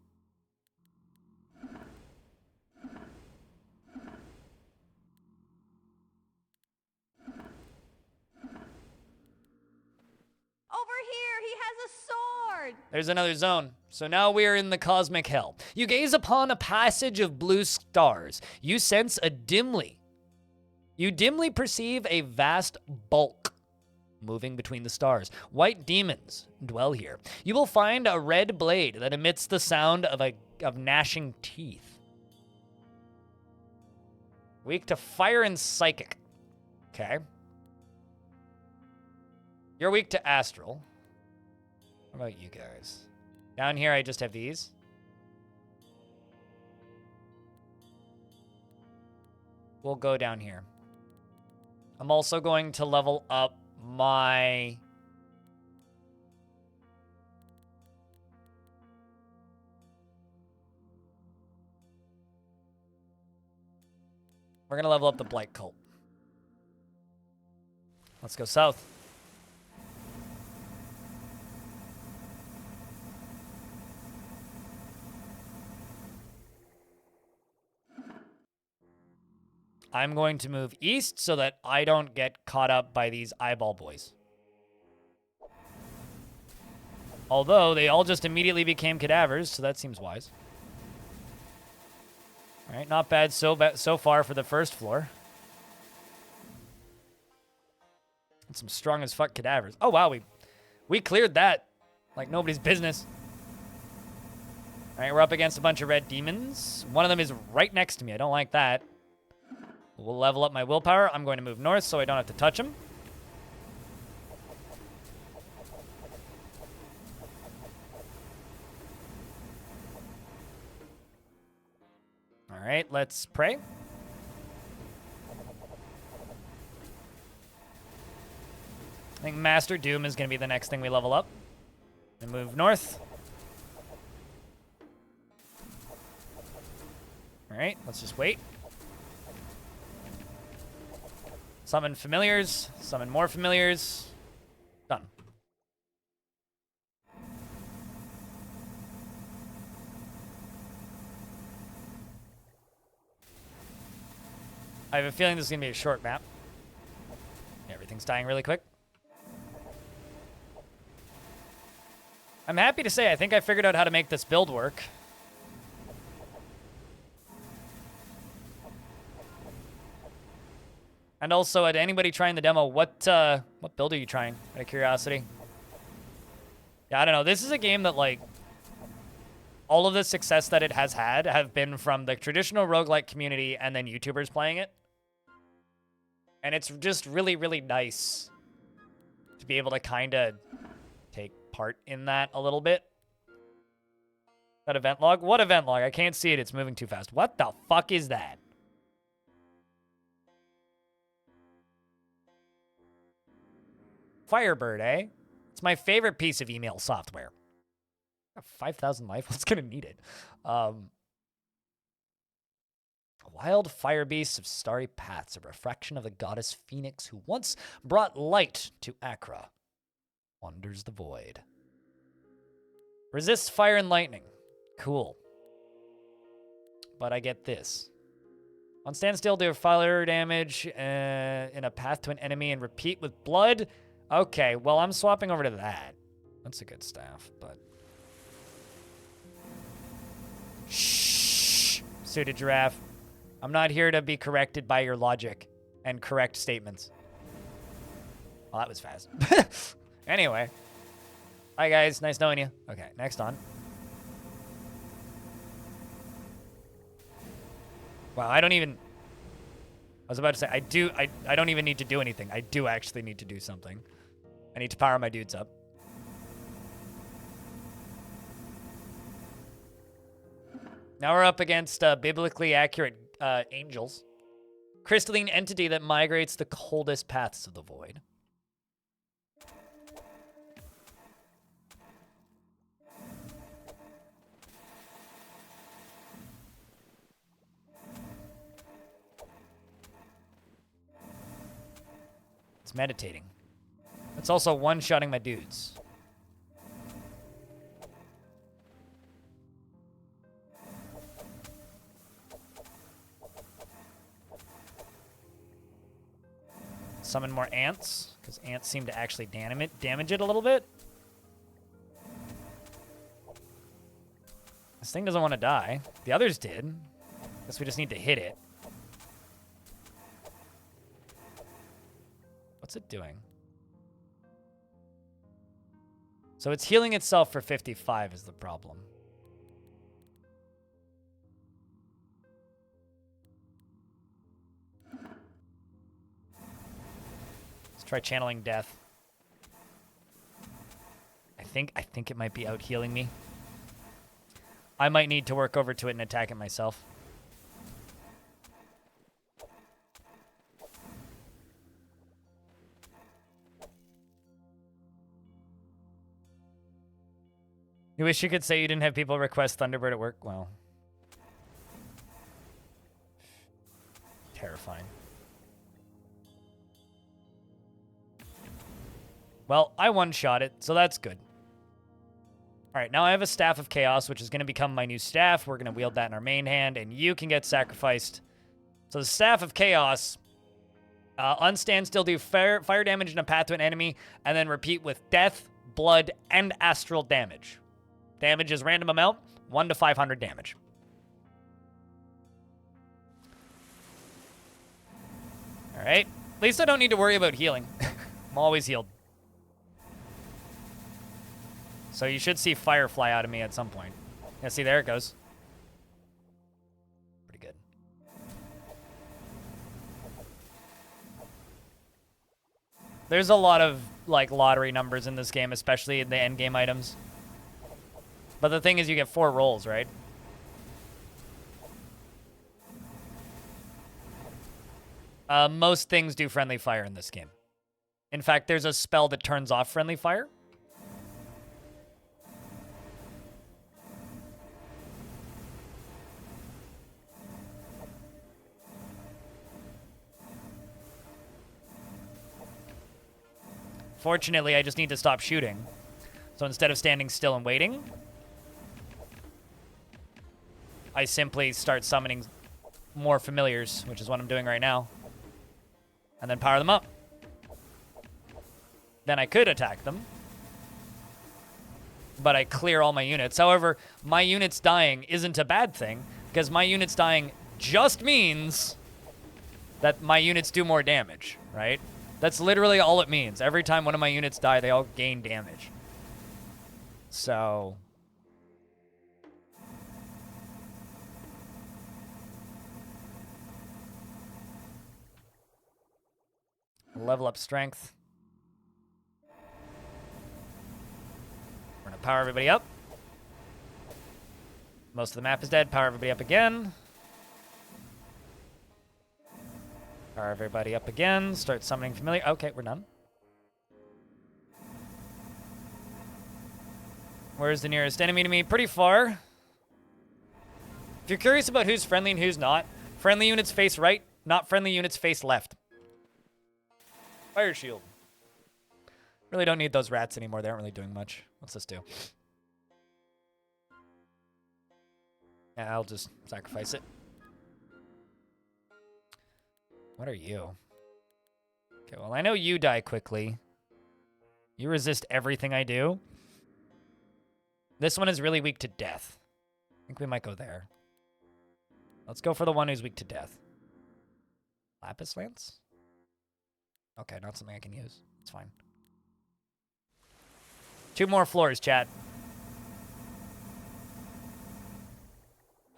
Over here, he has a sword. There's another zone. So now we are in the cosmic hell. You gaze upon a passage of blue stars. You sense You dimly perceive a vast bulk moving between the stars. White demons dwell here. You will find a red blade that emits the sound of gnashing teeth. Weak to fire and psychic. Okay. You're weak to astral. What about you guys? Down here, I just have these. We'll go down here. I'm also going to level up my... We're going to level up the Blight Cult. Let's go south. I'm going to move east so that I don't get caught up by these eyeball boys. Although, they all just immediately became cadavers, so that seems wise. All right, not bad so far for the first floor. And some strong as fuck cadavers. Oh, wow, we cleared that like nobody's business. All right, we're up against a bunch of red demons. One of them is right next to me. I don't like that. We'll level up my willpower. I'm going to move north so I don't have to touch him. All right, let's pray. I think Master Doom is going to be the next thing we level up. And move north. All right, let's just wait. Summon familiars, summon more familiars. Done. I have a feeling this is going to be a short map. Everything's dying really quick. I'm happy to say I think I figured out how to make this build work. And also, at anybody trying the demo, what build are you trying, out of curiosity? Yeah, I don't know. This is a game that, like, all of the success that it has had have been from the traditional roguelike community and then YouTubers playing it. And it's just really, really nice to be able to kind of take part in that a little bit. That event log? What event log? I can't see it. It's moving too fast. What the fuck is that? Firebird, eh? It's my favorite piece of email software. 5,000 life? What's gonna need it? Wild fire beasts of starry paths, a refraction of the goddess Phoenix who once brought light to Achra. Wanders the void. Resists fire and lightning. Cool. But I get this. On standstill, do fire damage in a path to an enemy and repeat with blood. Okay, well, I'm swapping over to that. That's a good staff, but... Shh! Suited giraffe. I'm not here to be corrected by your logic and correct statements. Well, that was fast. Anyway. Hi, guys. Nice knowing you. Okay, next on. Wow, I don't even... I was about to say, I don't even need to do anything. I do actually need to do something. I need to power my dudes up. Now we're up against biblically accurate angels. Crystalline entity that migrates the coldest paths of the void. It's meditating. It's also one-shotting my dudes. Summon more ants, because ants seem to actually damage it a little bit. This thing doesn't want to die. The others did. Guess we just need to hit it. What's it doing? So it's healing itself for 55 is the problem. Try channeling death. I think it might be out healing me. I might need to work over to it and attack it myself. You wish you could say you didn't have people request Thunderbird at work? Well, terrifying. Well, I one-shot it, so that's good. All right, now I have a Staff of Chaos, which is going to become my new staff. We're going to wield that in our main hand, and you can get sacrificed. So the Staff of Chaos, unstand still do fire damage in a path to an enemy, and then repeat with death, blood, and astral damage. Damage is random amount, 1 to 500 damage. All right, at least I don't need to worry about healing. I'm always healed. So you should see fire fly out of me at some point. Yeah, see, there it goes. Pretty good. There's a lot of, like, lottery numbers in this game, especially in the end game items. But the thing is, you get 4 rolls, right? Most things do friendly fire in this game. In fact, there's a spell that turns off friendly fire. Fortunately, I just need to stop shooting. So instead of standing still and waiting, I simply start summoning more familiars, which is what I'm doing right now. And then power them up. Then I could attack them. But I clear all my units. However, my units dying isn't a bad thing, because my units dying just means that my units do more damage, right? That's literally all it means. Every time one of my units die, they all gain damage. So level up strength. We're gonna power everybody up. Most of the map is dead. Power everybody up again. Power everybody up again. Start summoning familiar. Okay, we're done. Where's the nearest enemy to me? Pretty far. If you're curious about who's friendly and who's not, friendly units face right, not friendly units face left. Fire shield. Really don't need those rats anymore. They aren't really doing much. What's this do? Yeah, I'll just sacrifice it. What are you? Okay, well, I know you die quickly. You resist everything I do. This one is really weak to death. I think we might go there. Let's go for the one who's weak to death. Lapis Lance? Okay, not something I can use. It's fine. 2 more floors, chat.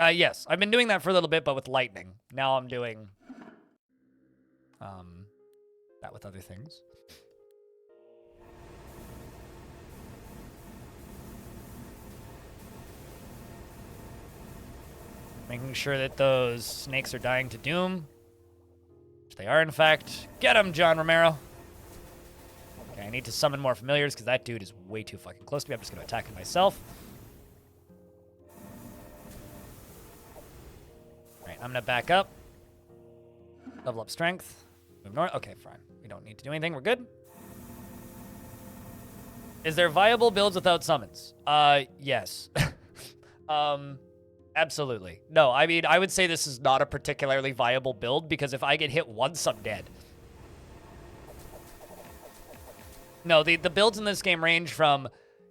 Yes, I've been doing that for a little bit, but with lightning. Now I'm doing that with other things. Making sure that those snakes are dying to doom. Which they are, in fact. Get him, John Romero. Okay, I need to summon more familiars because that dude is way too fucking close to me. I'm just going to attack him myself. Alright, I'm going to back up. Level up strength. Move north. Okay, fine. We don't need to do anything. We're good. Is there viable builds without summons? Yes. Absolutely. No, I mean, I would say this is not a particularly viable build because if I get hit once, I'm dead. No, the builds in this game range from,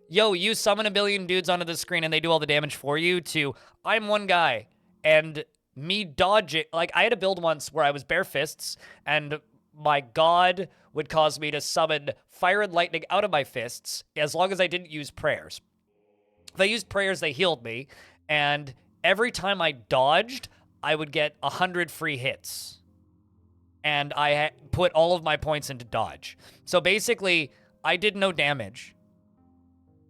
yo, you summon a billion dudes onto the screen and they do all the damage for you, to I'm one guy and me dodging. Like, I had a build once where I was bare fists and my god would cause me to summon fire and lightning out of my fists as long as I didn't use prayers. If I used prayers, they healed me, and every time I dodged, I would get 100 free hits. And I put all of my points into dodge. So basically, I did no damage.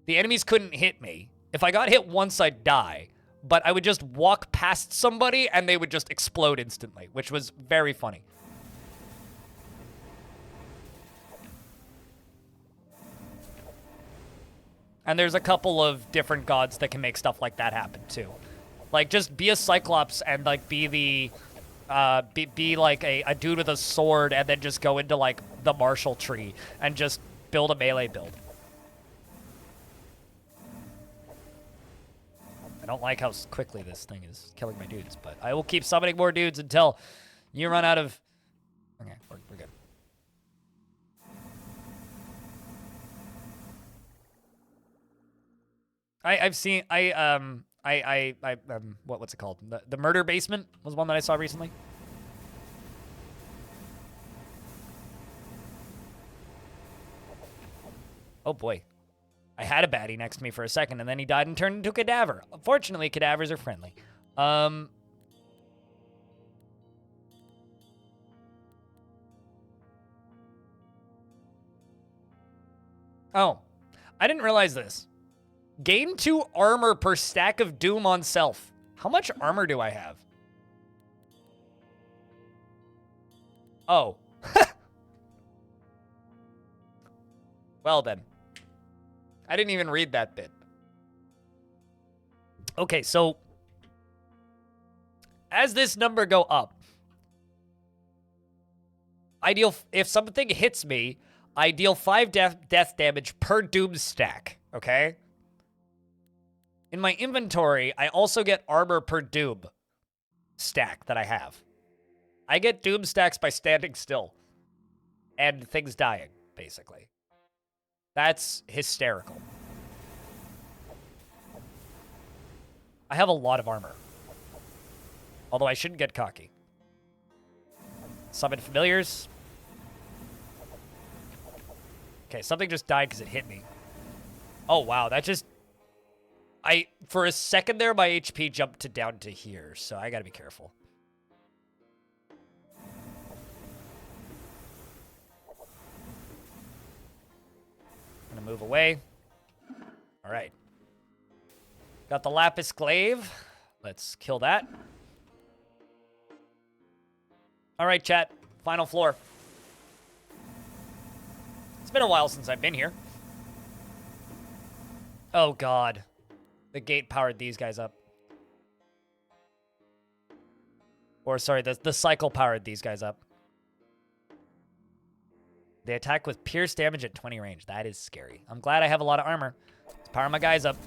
The enemies couldn't hit me. If I got hit once, I'd die. But I would just walk past somebody, and they would just explode instantly, which was very funny. And there's a couple of different gods that can make stuff like that happen, too. Like, just be a Cyclops and, like, be the... be like a dude with a sword and then just go into, like, the Marshall tree and just build a melee build. I don't like how quickly this thing is killing my dudes, but I will keep summoning more dudes until you run out of... Okay, we're good. I've seen what's it called? The Murder Basement was one that I saw recently. Oh boy. I had a baddie next to me for a second and then he died and turned into a cadaver. Unfortunately, cadavers are friendly. Oh, I didn't realize this. Gain 2 armor per stack of Doom on self. How much armor do I have? Oh. Well then. I didn't even read that bit. Okay, so as this number go up, if something hits me, I deal 5 death damage per Doom stack, okay? In my inventory, I also get armor per Doom stack that I have. I get Doom stacks by standing still and things dying, basically. That's hysterical. I have a lot of armor. Although I shouldn't get cocky. Summon familiars. Okay, something just died because it hit me. Oh, wow, that just... for a second there, my HP jumped down to here, so I gotta be careful. I'm gonna move away. All right. Got the Lapis Glaive. Let's kill that. All right, chat. Final floor. It's been a while since I've been here. Oh, God. The gate powered these guys up. Or, sorry, the cycle powered these guys up. They attack with pierce damage at 20 range. That is scary. I'm glad I have a lot of armor. Let's power my guys up.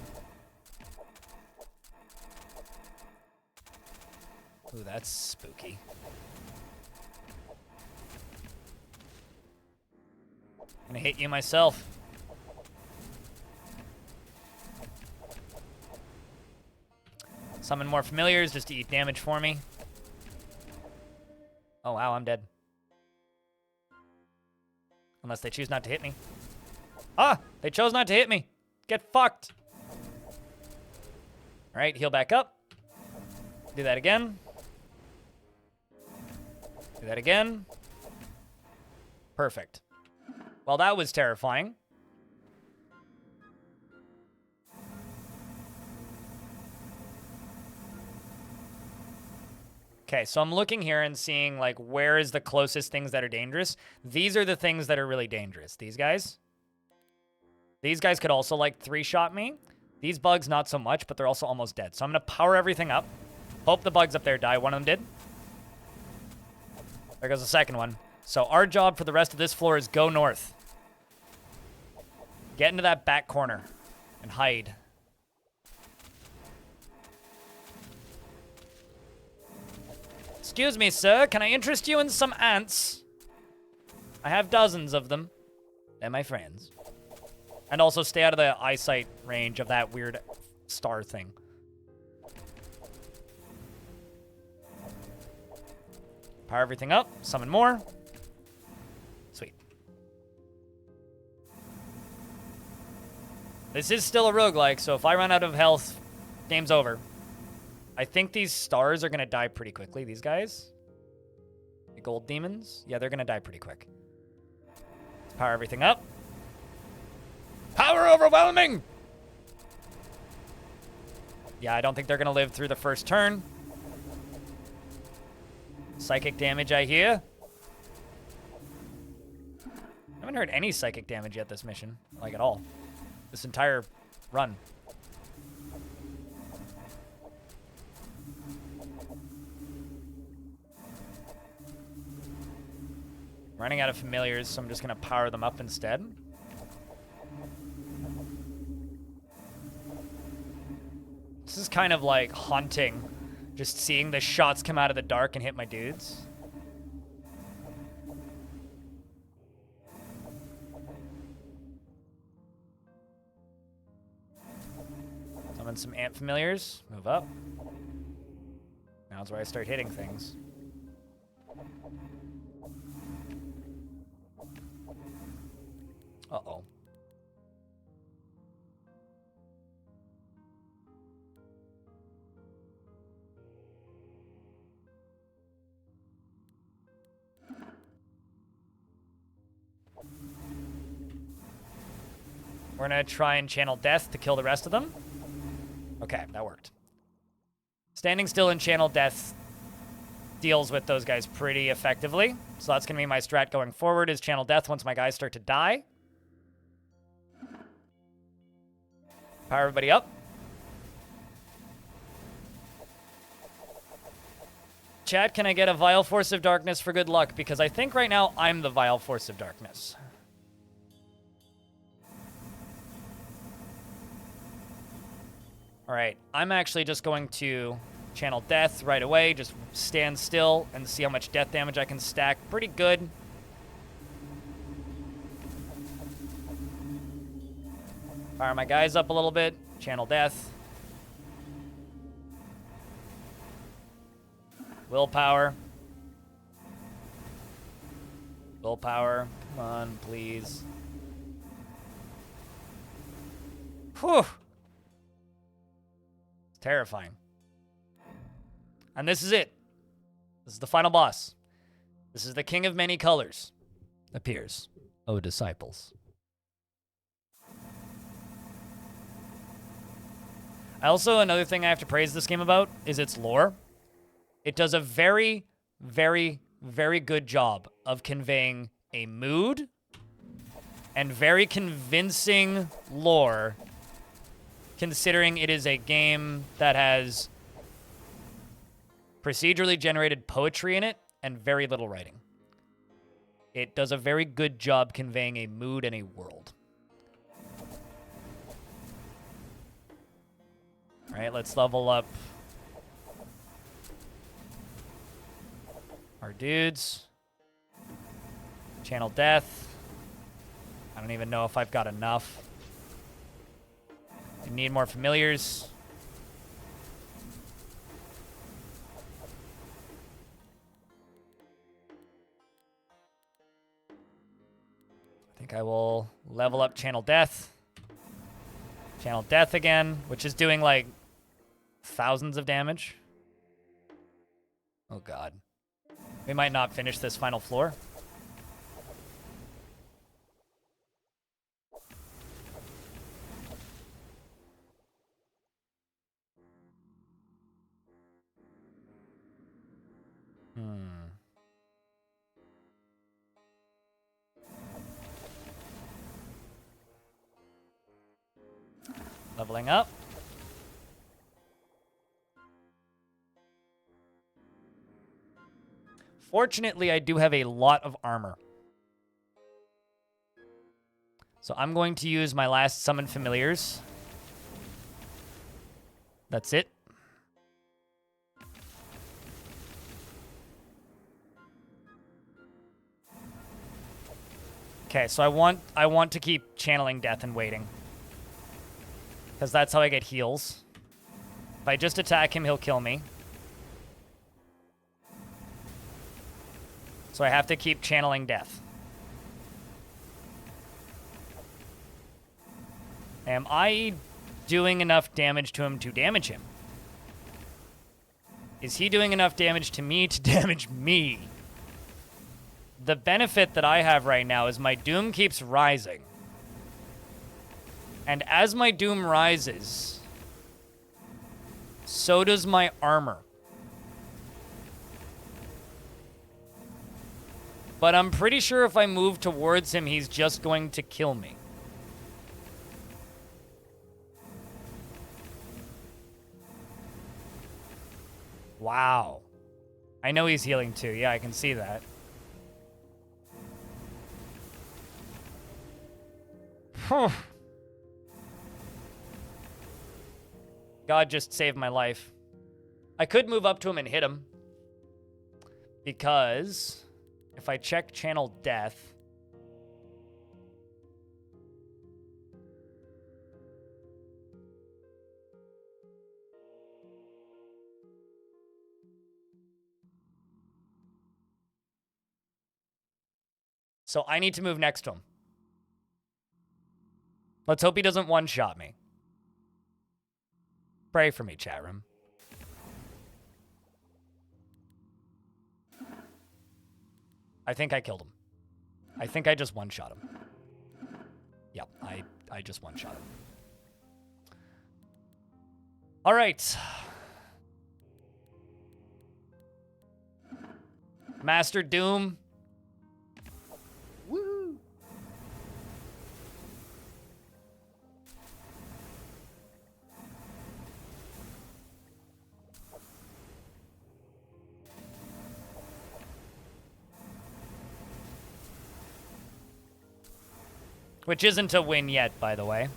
Ooh, that's spooky. I'm gonna hit you myself. Summon more familiars just to eat damage for me. Oh, wow, I'm dead. Unless they choose not to hit me. Ah, they chose not to hit me. Get fucked. All right, heal back up. Do that again. Do that again. Perfect. Well, that was terrifying. Okay, so I'm looking here and seeing, like, where is the closest things that are dangerous. These are the things that are really dangerous. These guys. These guys could also, like, 3-shot me. These bugs, not so much, but they're also almost dead. So I'm going to power everything up. Hope the bugs up there die. One of them did. There goes the second one. So our job for the rest of this floor is go north. Get into that back corner and hide. Excuse me, sir. Can I interest you in some ants? I have dozens of them. They're my friends. And also stay out of the eyesight range of that weird star thing. Power everything up. Summon more. Sweet. This is still a roguelike, so if I run out of health, game's over. I think these stars are going to die pretty quickly, these guys. The gold demons. Yeah, they're going to die pretty quick. Let's power everything up. Power overwhelming! Yeah, I don't think they're going to live through the first turn. Psychic damage, I hear. I haven't heard any psychic damage yet this mission. Like, at all. This entire run. Running out of familiars, so I'm just going to power them up instead. This is kind of like haunting. Just seeing the shots come out of the dark and hit my dudes. Summon some ant familiars. Move up. Now's where I start hitting things. Uh-oh. We're going to try and channel death to kill the rest of them. Okay, that worked. Standing still and channel death deals with those guys pretty effectively. So that's going to be my strat going forward, is channel death once my guys start to die. Power everybody up. Chat, can I get a Vile Force of Darkness for good luck? Because I think right now I'm the Vile Force of Darkness. All right, I'm actually just going to channel death right away. Just stand still and see how much death damage I can stack. Pretty good. Fire my guys up a little bit. Channel death. Willpower. Willpower. Come on, please. Whew. It's terrifying. And this is it. This is the final boss. This is the King of Many Colors. Appears. O disciples. Also, another thing I have to praise this game about is its lore. It does a very, very, very good job of conveying a mood and very convincing lore, considering it is a game that has procedurally generated poetry in it and very little writing. It does a very good job conveying a mood and a world. All right, let's level up our dudes. Channel death. I don't even know if I've got enough. I need more familiars. I think I will level up Channel Death. Channel Death again, which is doing like thousands of damage. Oh god. We might not finish this final floor. Leveling up. Fortunately, I do have a lot of armor. So I'm going to use my last summon familiars. That's it. Okay, so I want to keep channeling death and waiting. Because that's how I get heals. If I just attack him, he'll kill me. So I have to keep channeling death. Am I doing enough damage to him to damage him? Is he doing enough damage to me to damage me? The benefit that I have right now is my doom keeps rising. And as my doom rises, so does my armor. But I'm pretty sure if I move towards him, he's just going to kill me. Wow. I know he's healing too. Yeah, I can see that. God just saved my life. I could move up to him and hit him. Because if I check channel death... So I need to move next to him. Let's hope he doesn't one-shot me. Pray for me, chat room. I think I killed him. I think I just one-shot him. Yep, I just one-shot him. All right. Master Doom. Woohoo! Which isn't a win yet, by the way.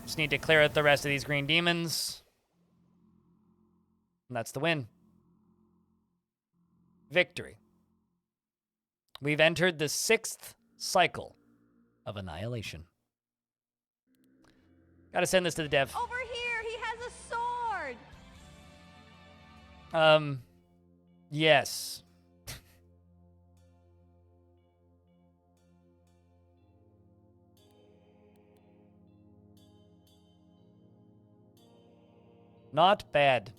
Just need to clear out the rest of these green demons. And that's the win. Victory. We've entered the 6th cycle of annihilation. Gotta send this to the dev. Over here, he has a sword. Yes. Not bad.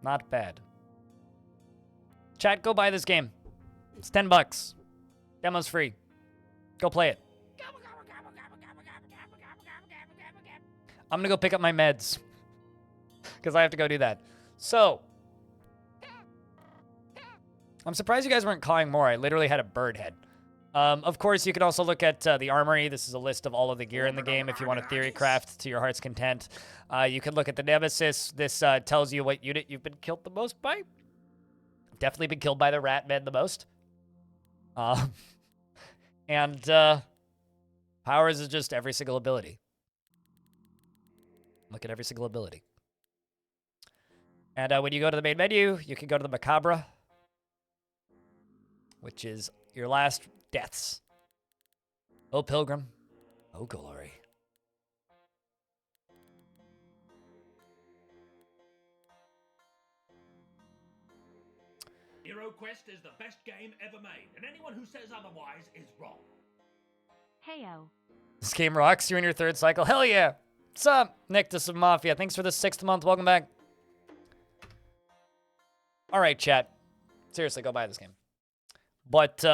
Not bad. Chat, go buy this game. It's $10. Demo's free. Go play it. I'm gonna go pick up my meds. Because I have to go do that. So. I'm surprised you guys weren't cawing more. I literally had a bird head. Of course, you can also look at the armory. This is a list of all of the gear in the game if you want to theory craft to your heart's content. You can look at the nemesis. This tells you what unit you've been killed the most by. I've definitely been killed by the rat men the most. And powers is just every single ability. Look at every single ability. And when you go to the main menu, you can go to the Macabre, which is your last deaths. Oh, Pilgrim. Oh, glory. HeroQuest is the best game ever made, and anyone who says otherwise is wrong. Heyo. This game rocks. You're in your 3rd cycle. Hell yeah. What's up, Nictus of Mafia? Thanks for the 6th month. Welcome back. All right, chat. Seriously, go buy this game. But